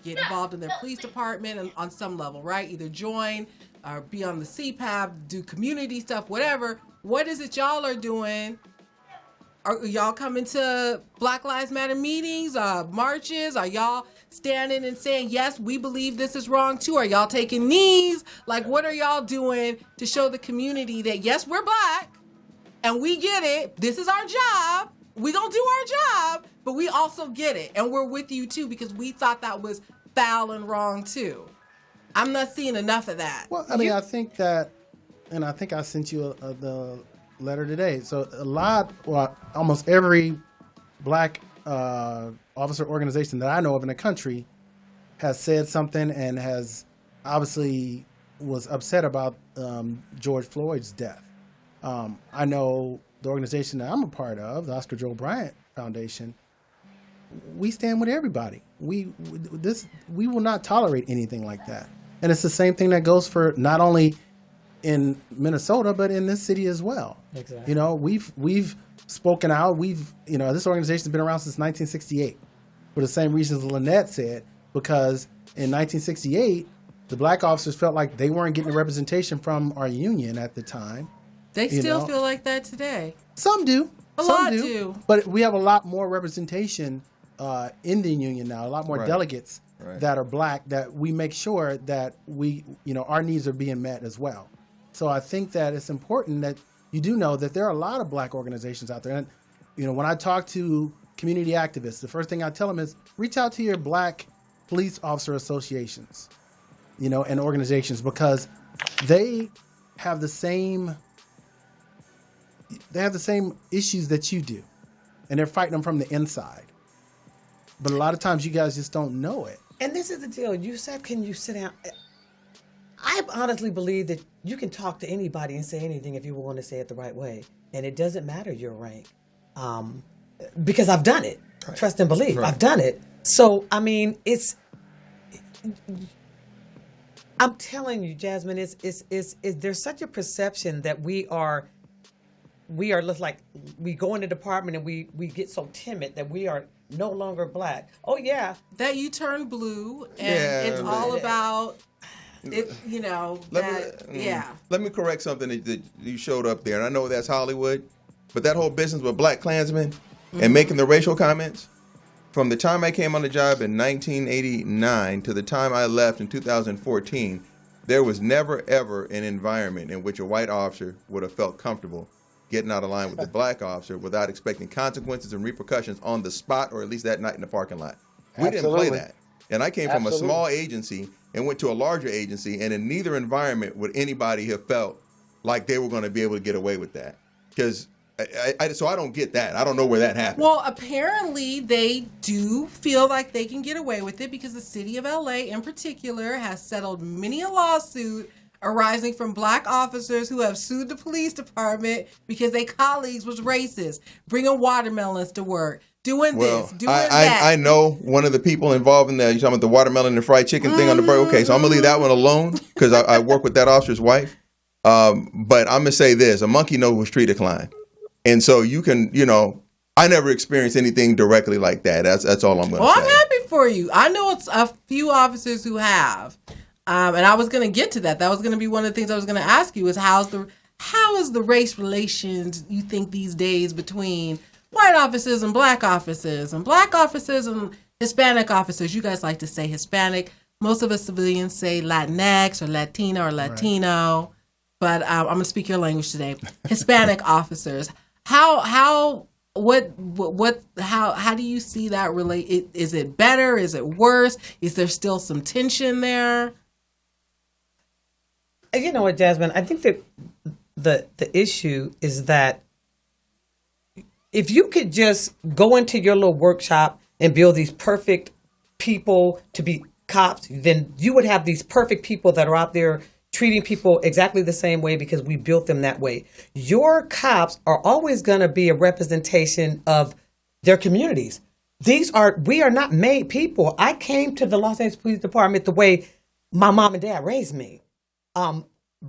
get involved in their police department on some level, right? Either join or be on the CPAP, do community stuff, whatever. What is it y'all are doing? Are y'all coming to Black Lives Matter meetings, marches? Are y'all standing and saying, yes, we believe this is wrong too? Are y'all taking knees? Like, what are y'all doing to show the community that, yes, we're black and we get it. This is our job. We gonna do our job, but we also get it. And we're with you too because we thought that was foul and wrong too. I'm not seeing enough of that. Well, I mean, I think that, and I think I sent you the letter today. So almost every black officer organization that I know of in the country has said something and has obviously was upset about George Floyd's death. I know the organization that I'm a part of, the Oscar Joe Bryant Foundation, we stand with everybody. We will not tolerate anything like that. And it's the same thing that goes for not only in Minnesota, but in this city as well. Exactly. We've spoken out. This organization's been around since 1968 for the same reasons Lanette said, because in 1968, the black officers felt like they weren't getting the representation from our union at the time. They still feel like that today. Some do. A lot do. But we have a lot more representation in the union now, a lot more delegates that are black, that we make sure that our needs are being met as well. So I think that it's important that you do know that there are a lot of black organizations out there. And, when I talk to community activists, the first thing I tell them is reach out to your black police officer associations, and organizations, because they have the same issues that you do, and they're fighting them from the inside. But a lot of times you guys just don't know it. And this is the deal. You said, can you sit down? I honestly believe that you can talk to anybody and say anything if you want to say it the right way. And it doesn't matter your rank. Because I've done it. Right. Trust and believe. Right. I've done it. So, I mean, I'm telling you, Jasmine, there's such a perception that we are like, we go in the department and we get so timid that we are no longer black. Oh, yeah. That you turn blue and it's all about... Let me correct something that you showed up there, and I know that's Hollywood, but that whole business with Black Klansmen and making the racial comments, from the time I came on the job in 1989 to the time I left in 2014, there was never ever an environment in which a white officer would have felt comfortable getting out of line with the black officer without expecting consequences and repercussions on the spot, or at least that night in the parking lot. We didn't play that. And I came from a small agency and went to a larger agency, and in neither environment would anybody have felt like they were going to be able to get away with that. Because so I don't get that. I don't know where that happened. Well, apparently they do feel like they can get away with it because the city of LA in particular has settled many a lawsuit arising from black officers who have sued the police department because their colleagues was racist, bringing watermelons to work. Doing that. I know one of the people involved in that. You're talking about the watermelon and fried chicken thing on the break. Okay, so I'm going to leave that one alone because I work with that officer's wife. But I'm going to say this. A monkey knows what street to climb. And so you can, I never experienced anything directly like that. That's all I'm going to say. Well, I'm happy for you. I know it's a few officers who have. And I was going to get to that. That was going to be one of the things I was going to ask you is how is the race relations, you think, these days between white officers and black officers and Hispanic officers? You guys like to say Hispanic. Most of us civilians say Latinx or Latina or Latino. Right. But I'm going to speak your language today. Hispanic officers. how do you see that relate? Is it better? Is it worse? Is there still some tension there? You know what, Jasmine? I think that the issue is that if you could just go into your little workshop and build these perfect people to be cops, then you would have these perfect people that are out there treating people exactly the same way because we built them that way. Your cops are always going to be a representation of their communities. We are not made people. I came to the Los Angeles Police Department the way my mom and dad raised me.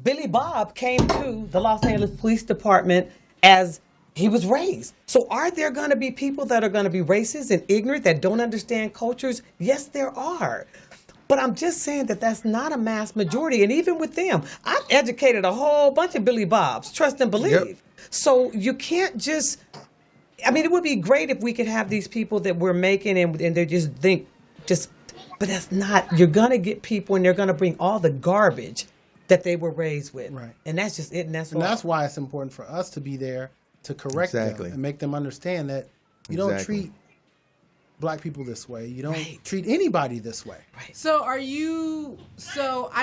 Billy Bob came to the Los Angeles Police Department as he was raised. So are there going to be people that are going to be racist and ignorant that don't understand cultures? Yes, there are. But I'm just saying that that's not a mass majority. And even with them, I've educated a whole bunch of Billy Bobs, trust and believe. Yep. So you can't just, I mean, it would be great if we could have these people that we're making and they just think, but that's not, you're going to get people and they're going to bring all the garbage that they were raised with. Right. And that's just it. And that's why it's important for us to be there to correct them and make them understand that you don't treat Black people this way. You don't treat anybody this way. Right. So I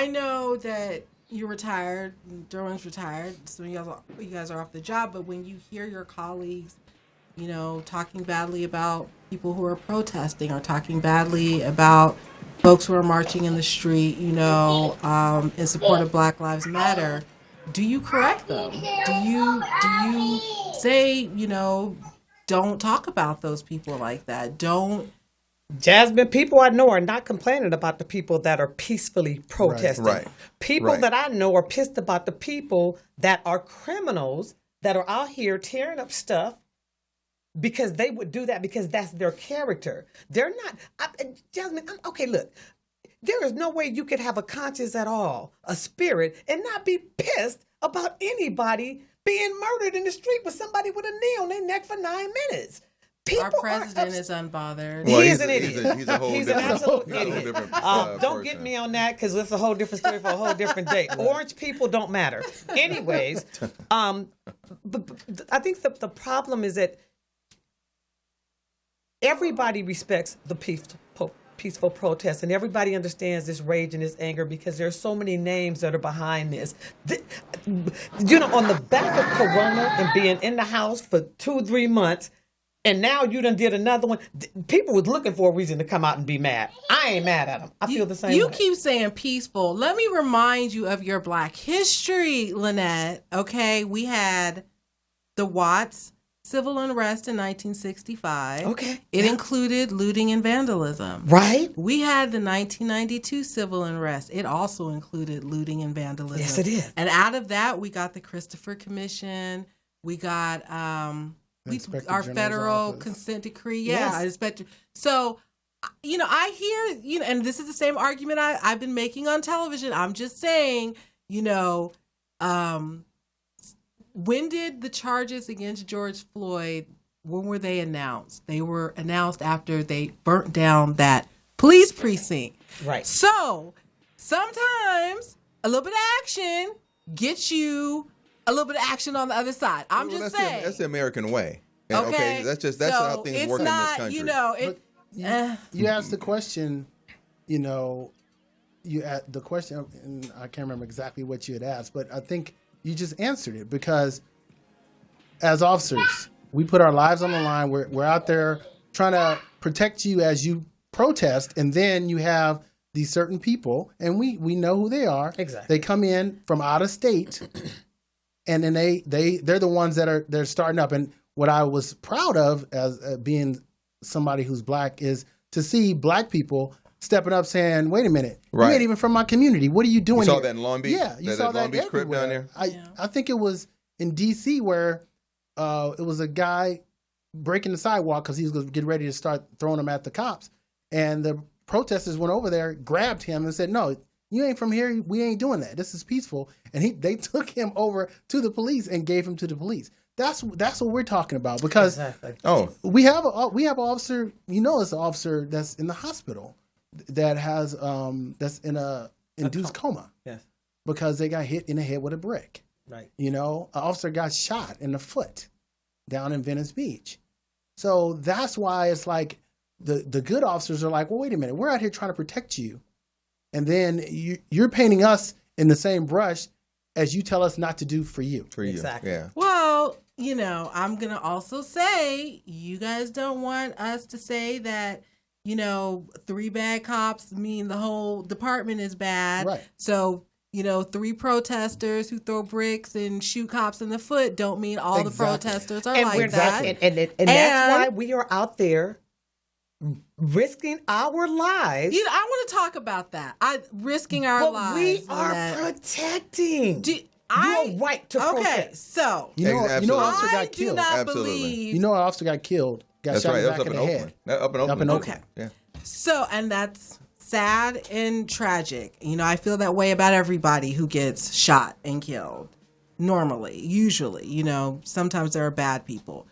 know that you're retired, Derwin's retired, so you guys are off the job, but when you hear your colleagues, talking badly about people who are protesting or talking badly about folks who are marching in the street, in support of Black Lives Matter, do you correct them? Do you say, don't talk about those people like that? Don't. Jasmine, people I know are not complaining about the people that are peacefully protesting. Right. People that I know are pissed about the people that are criminals that are out here tearing up stuff because they would do that because that's their character. They're not. Jasmine, okay, look. There is no way you could have a conscience at all, a spirit, and not be pissed about anybody being murdered in the street with somebody with a knee on their neck for 9 minutes. Our president is unbothered. Well, he's an idiot. He's a whole He's different, an absolute idiot. Don't get me on that because it's a whole different story for a whole different day. Orange people don't matter. Anyways, but I think the problem is that everybody respects the peaceful protest, and everybody understands this rage and this anger because there's so many names that are behind this. On the back of Corona and being in the house for 2-3 months, and now you done did another one. People was looking for a reason to come out and be mad. I ain't mad at them. I feel the same way. You keep saying peaceful. Let me remind you of your Black history, Lanette. Okay, we had the Watts civil unrest in 1965. Okay. It included looting and vandalism. Right. We had the 1992 civil unrest. It also included looting and vandalism. Yes, it did. And out of that, we got the Christopher Commission. We got our federal consent decree. Yeah. Yes. So, I hear, and this is the same argument I've been making on television. I'm just saying, when did the charges against George Floyd, when were they announced? They were announced after they burnt down that police precinct. Right. So sometimes a little bit of action gets you a little bit of action on the other side. I'm just saying. That's the American way. Okay. That's how things work in this country. You asked the question, you asked the question, and I can't remember exactly what you had asked, but I think you just answered it because as officers, we put our lives on the line. We're out there trying to protect you as you protest, and then you have these certain people, and we know who they are. Exactly. They come in from out of state, and then they're the ones that they're starting up. And what I was proud of as being somebody who's Black is to see Black people stepping up saying, wait a minute, you ain't even from my community. What are you doing here? You saw here? that in Long Beach? Yeah, you saw that Long Beach crib down there? I think it was in D.C. where it was a guy breaking the sidewalk because he was getting ready to start throwing them at the cops. And the protesters went over there, grabbed him and said, no, you ain't from here. We ain't doing that. This is peaceful. And they took him over to the police and gave him to the police. That's what we're talking about because we have an officer, it's an officer that's in the hospital that has that's in a induced coma. Yes. Because they got hit in the head with a brick. Right. An officer got shot in the foot. down in Venice Beach. So that's why it's like the good officers are like, well, wait a minute, we're out here trying to protect you. And then you're painting us in the same brush as you tell us not to do for you. For you, Exactly. yeah. Well, I'm going to also say, you guys don't want us to say that, 3 bad cops mean the whole department is bad. Right. So, 3 protesters who throw bricks and shoot cops in the foot don't mean all the protesters are like that. And that's why we are out there risking our lives. I want to talk about that. Risking our lives. We are protecting your right to protest. Okay, so You know, an officer I got do killed. not Absolutely. believe. You know, an officer got killed. Got That's shot right. in the That back was of up the in head. Oakland. Up in Up in Oakland. Oakland. Yeah. So, and that's sad and tragic. I feel that way about everybody who gets shot and killed. Normally, usually, sometimes there are bad people.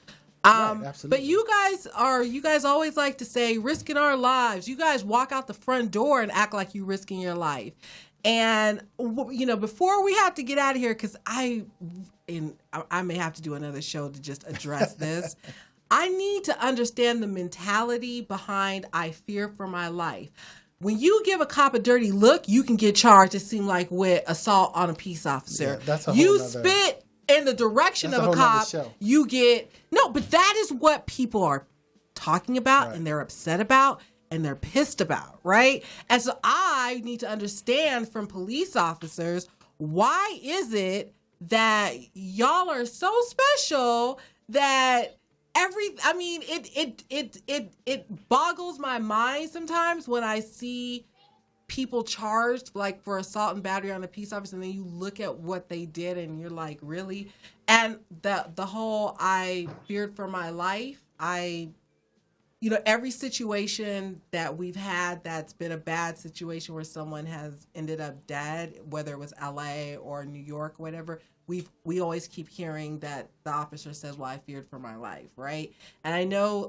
Right, absolutely. But you guys always like to say risking our lives. You guys walk out the front door and act like you're risking your life. And, before we have to get out of here, because I may have to do another show to just address this. I need to understand the mentality behind I fear for my life. When you give a cop a dirty look, you can get charged, it seems like, with assault on a peace officer. Yeah, that's a whole you nother- spit in the direction That's of a a whole nother cop, show. you get... No, but that is what people are talking about, Right. and they're upset about, and they're pissed about, right? And so I need to understand from police officers, why is it that y'all are so special that it boggles my mind sometimes when I see people charged like for assault and battery on a peace officer, and then you look at what they did and you're like, really? And the whole I feared for my life, every situation that we've had that's been a bad situation where someone has ended up dead, whether it was LA or New York, whatever, we always keep hearing that the officer says, well, I feared for my life, right? And I know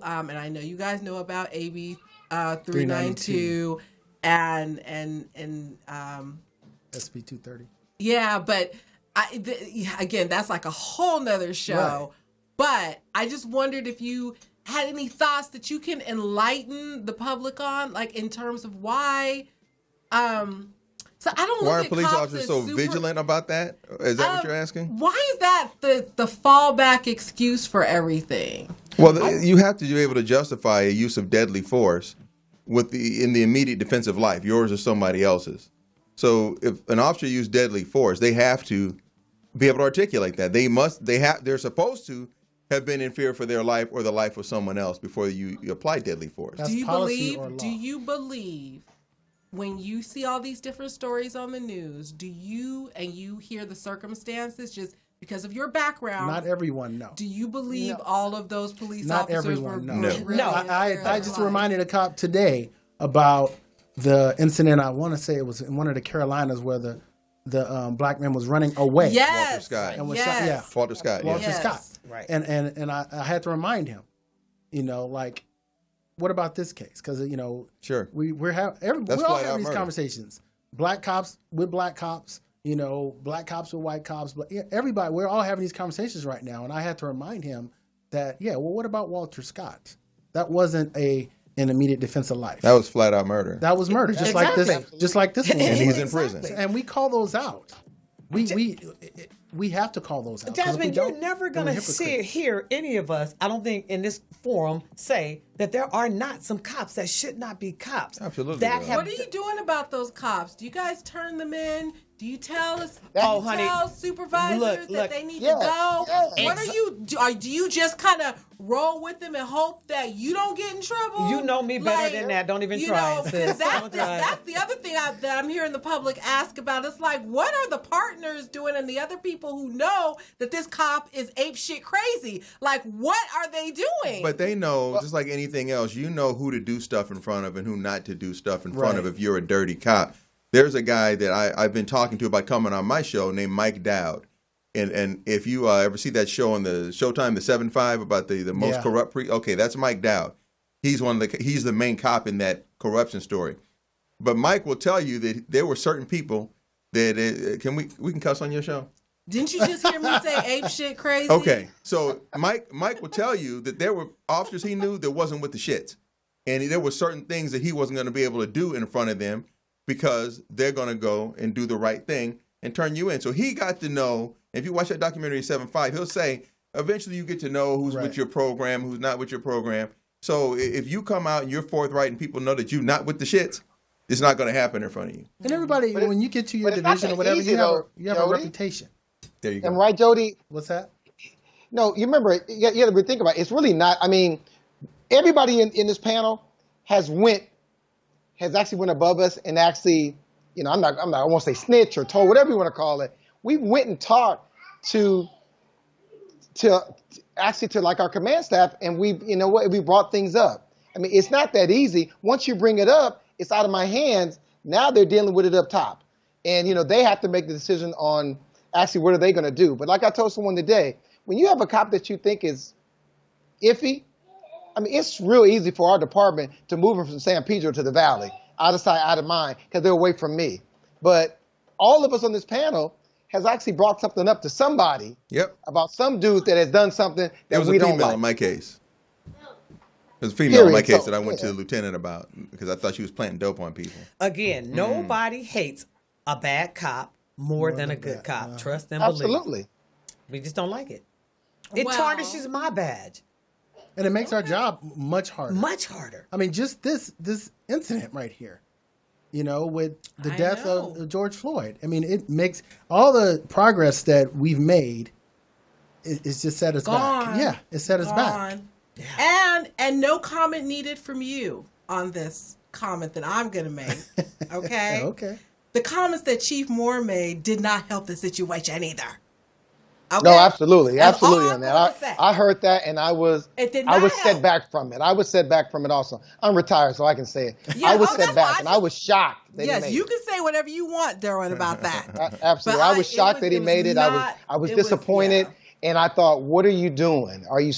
you guys know about AB 392 and SB 230. yeah, but again, that's like a whole nother show. Right. But I just wondered if you had any thoughts that you can enlighten the public on, like in terms of why. So I don't. Why look are at police cops officers as so super- vigilant about that? Is that what you're asking? Why is that the fallback excuse for everything? Well, you have to be able to justify a use of deadly force in the immediate defense of life, yours or somebody else's. So if an officer used deadly force, they have to be able to articulate that. They're supposed to have been in fear for their life or the life of someone else before you apply deadly force. That's Do you policy or law. believe when you see all these different stories on the news, you hear the circumstances just because of your background? Not everyone, no. Do you believe all of those police Not officers everyone, were no. really No. I just reminded a cop today about the incident. I want to say it was in one of the Carolinas where the black man was running away. Yes. Walter Scott. And was Yes. shot. Yeah. Walter Scott. Walter Yeah. Yes. Scott. Right. And I had to remind him, like, what about this case? Because Sure. we're all flat out having these murder. conversations. Black cops with black cops, black cops with white cops. But everybody, we're all having these conversations right now. And I had to remind him that, what about Walter Scott? That wasn't an immediate defense of life. That was flat out murder. That was murder, just like this one. And he's in prison. And we call those out. We have to call those out. 'Cause if we Jasmine, you're don't, never then going we're to hypocrites. hear any of us, I don't think, in this forum say that there are not some cops that should not be cops. Absolutely That there are. have, What are you doing about those cops? Do you guys turn them in? Do you tell us? Oh, honey, tell supervisors look, that they need yeah, to go? yeah. What are you? Do you just kind of roll with them and hope that you don't get in trouble? You know me better than that. Don't even try, sis. Don't try. That's the other thing that I'm hearing the public ask about. It's like, what are the partners doing and the other people who know that this cop is apeshit crazy? Like, what are they doing? But they know, just like anything else, you know who to do stuff in front of and who not to do stuff in front of if you're a dirty cop. There's a guy that I've been talking to about coming on my show named Mike Dowd. And if you ever see that show on the Showtime, the 7-5 about the most corrupt okay, that's Mike Dowd. He's he's the main cop in that corruption story. But Mike will tell you that there were certain people that we can cuss on your show? Didn't you just hear me say ape shit crazy? Okay, so Mike will tell you that there were officers he knew that wasn't with the shits. And there were certain things that he wasn't going to be able to do in front of them because they're going to go and do the right thing and turn you in. So he got to know, if you watch that documentary 7-5, he'll say, eventually you get to know who's with your program, who's not with your program. So if you come out and you're forthright and people know that you're not with the shits, it's not going to happen in front of you. And everybody, when you get to your division or whatever, you have a reputation. There you go. And right, Jody? What's that? No, you remember, you got to think about it. It's really not, I mean, everybody in this panel has actually went above us and actually, you know, I won't say snitch or told, whatever you want to call it. We went and talked to like our command staff, and we brought things up. I mean, it's not that easy. Once you bring it up, it's out of my hands. Now they're dealing with it up top. And, you know, they have to make the decision on actually what are they going to do. But like I told someone today, when you have a cop that you think is iffy, I mean, it's real easy for our department to move them from San Pedro to the Valley, out of sight, out of mind, because they're away from me. But all of us on this panel has actually brought something up to somebody about some dude that has done something that we don't like. It was a female in my case. It was a female in my case that I went to the lieutenant about because I thought she was planting dope on people. Again, nobody hates a bad cop more than a good cop. Trust and believe. Absolutely. We just don't like it. It tarnishes my badge. And it makes our job much harder. Much harder. I mean, just this incident right here, you know, with the death of George Floyd. I mean, it makes all the progress that we've made, it's just set us back. Yeah, it set us back. Yeah. And no comment needed from you on this comment that I'm going to make. Okay? Okay. The comments that Chief Moore made did not help the situation either. Okay? No, absolutely on that. I heard that, and I was set back from it. I was set back from it also. I'm retired, so I can say it. Yeah, I was set back, and I was shocked that he made it. Yes, you can say whatever you want, Derwin, about that. Absolutely. I was shocked that he made it. I was disappointed, and I thought, what are you doing? Are you,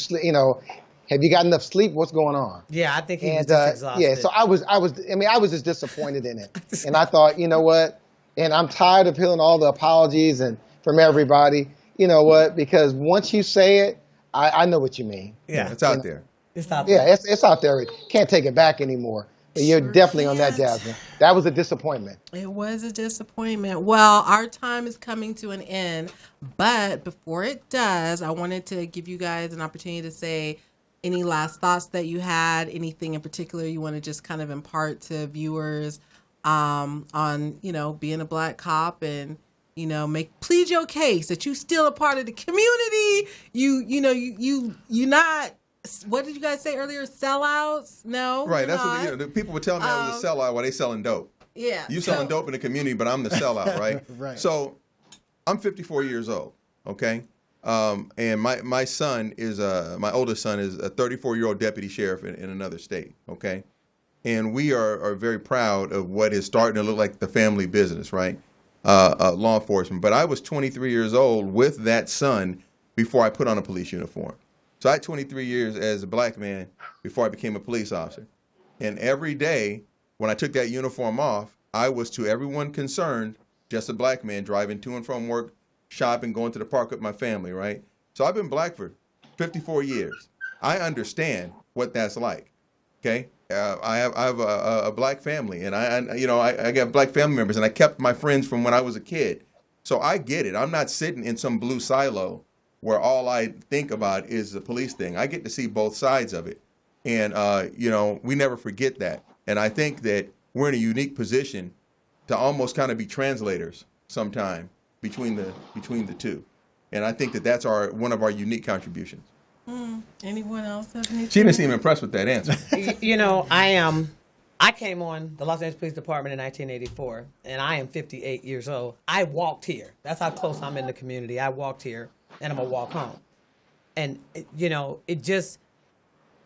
have you got enough sleep? What's going on? Yeah, I think he was just exhausted. Yeah, so I was just disappointed in it. And I thought, you know what? And I'm tired of hearing all the apologies and from everybody. You know what? Because once you say it, I know what you mean. Yeah, it's out there. It's out there. Yeah, it's out there. Can't take it back anymore. But you're definitely on that, Jasmine. That was a disappointment. It was a disappointment. Well, our time is coming to an end. But before it does, I wanted to give you guys an opportunity to say any last thoughts that you had, anything in particular you want to just kind of impart to viewers on, you know, being a black cop and, you know, plead your case that you still a part of the community. You not, what did you guys say earlier? Sellouts? No. Right. That's what the people were telling me I was a sellout while they selling dope. Yeah. You selling dope in the community, but I'm the sellout, right? Right. So I'm 54 years old. Okay. And my son is my oldest son is a 34-year-old deputy sheriff in another state. Okay. And we are very proud of what is starting to look like the family business, right? Law enforcement. But I was 23 years old with that son before I put on a police uniform. So I had 23 years as a black man before I became a police officer. And every day when I took that uniform off, I was, to everyone concerned, just a black man driving to and from work, shopping, going to the park with my family, right? So I've been black for 54 years. I understand what that's like, okay? I have a black family, and I got black family members, and I kept my friends from when I was a kid. So I get it. I'm not sitting in some blue silo where all I think about is the police thing. I get to see both sides of it. And, we never forget that. And I think that we're in a unique position to almost kind of be translators sometime between the two. And I think that that's one of our unique contributions. Anyone else have anything? She didn't seem impressed with that answer. I came on the Los Angeles Police Department in 1984, and I am 58 years old. I walked here. That's how close I'm in the community. I walked here, and I'm going to walk home. And,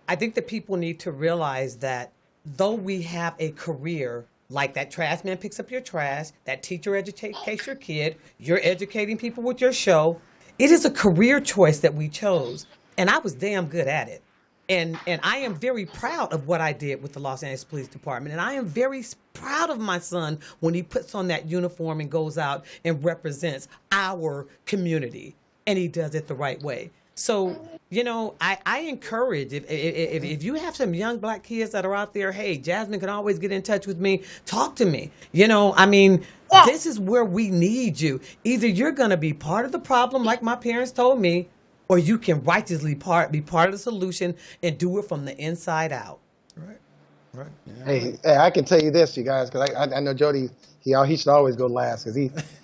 I think that people need to realize that though we have a career, like that trash man picks up your trash, that teacher educates your kid, you're educating people with your show, it is a career choice that we chose. And I was damn good at it. And I am very proud of what I did with the Los Angeles Police Department. And I am very proud of my son when he puts on that uniform and goes out and represents our community. And he does it the right way. So, you know, I encourage, if you have some young black kids that are out there, hey, Jasmine can always get in touch with me. Talk to me. You know, I mean, this is where we need you. Either you're going to be part of the problem, like my parents told me, or you can righteously be part of the solution and do it from the inside out. Right. Yeah. Hey, I can tell you this, you guys, because I know Jody. He should always go last because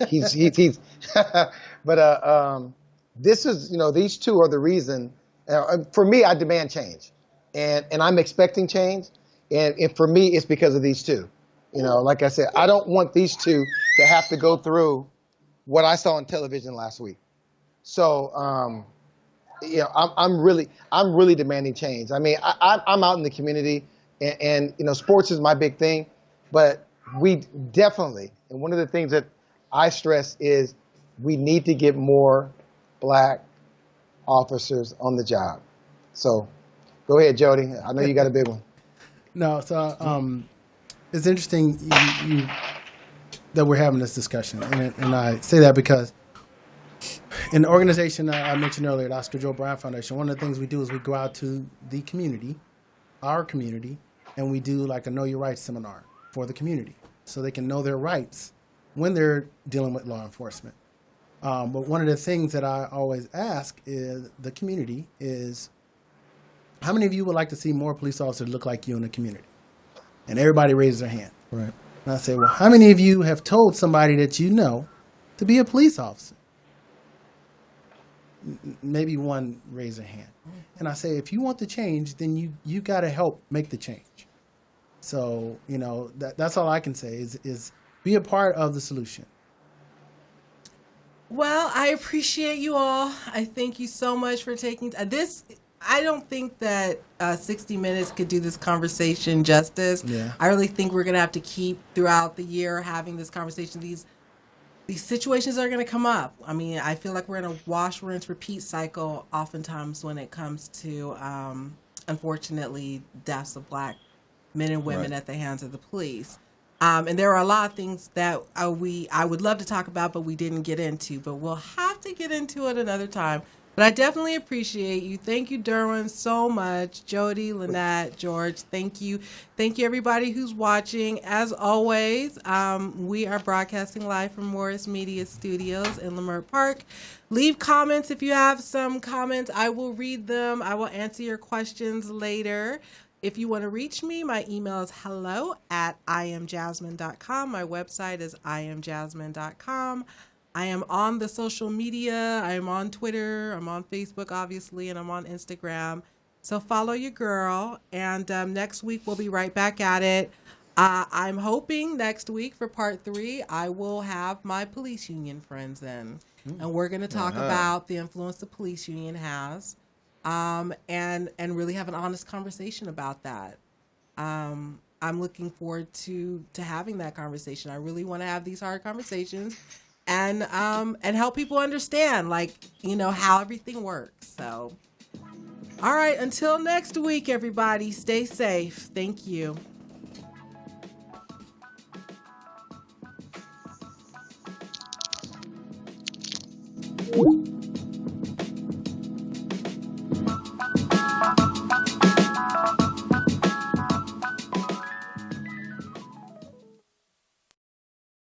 he's. But this is, you know, these two are the reason. For me, I demand change, and I'm expecting change, and for me, it's because of these two. You know, like I said, I don't want these two to have to go through what I saw on television last week. So, you know, I'm really demanding change. I mean, I'm out in the community, and you know, sports is my big thing, but we definitely, and one of the things that I stress is we need to get more black officers on the job. So, go ahead, Jody. I know you got a big one. No, so it's interesting that we're having this discussion, and I say that because in the organization I mentioned earlier, the Oscar Joe Bryant Foundation, one of the things we do is we go out to the community, our community, and we do like a Know Your Rights seminar for the community so they can know their rights when they're dealing with law enforcement. But one of the things that I always ask is the community is, how many of you would like to see more police officers look like you in the community? And everybody raises their hand. Right. And I say, well, how many of you have told somebody that you know to be a police officer? Maybe one raise their hand. And I say, if you want the change, then you got to help make the change. So, you know, that's all I can say is be a part of the solution. Well, I appreciate you all. I thank you so much for taking this. I don't think that 60 Minutes could do this conversation justice. Yeah. I really think we're going to have to keep throughout the year having this conversation. These situations are going to come up. I mean, I feel like we're in a wash, rinse, repeat cycle oftentimes when it comes to, unfortunately, deaths of black men and women at the hands of the police. And there are a lot of things that I would love to talk about, but we didn't get into. But we'll have to get into it another time. But I definitely appreciate you. Thank you, Derwin, so much. Jody, Lanette, George, thank you. Thank you, everybody who's watching. As always, we are broadcasting live from Morris Media Studios in Leimert Park. Leave comments if you have some comments. I will read them. I will answer your questions later. If you want to reach me, my email is hello@iamjasmine.com. My website is iamjasmine.com. I am on the social media. I am on Twitter. I'm on Facebook, obviously, and I'm on Instagram. So follow your girl. And next week, we'll be right back at it. I'm hoping next week for part 3, I will have my police union friends in. And we're going to talk about the influence the police union has. And really have an honest conversation about that. I'm looking forward to having that conversation. I really want to have these hard conversations and help people understand, like, you know, how everything works. So, all right, until next week, everybody, stay safe. Thank you.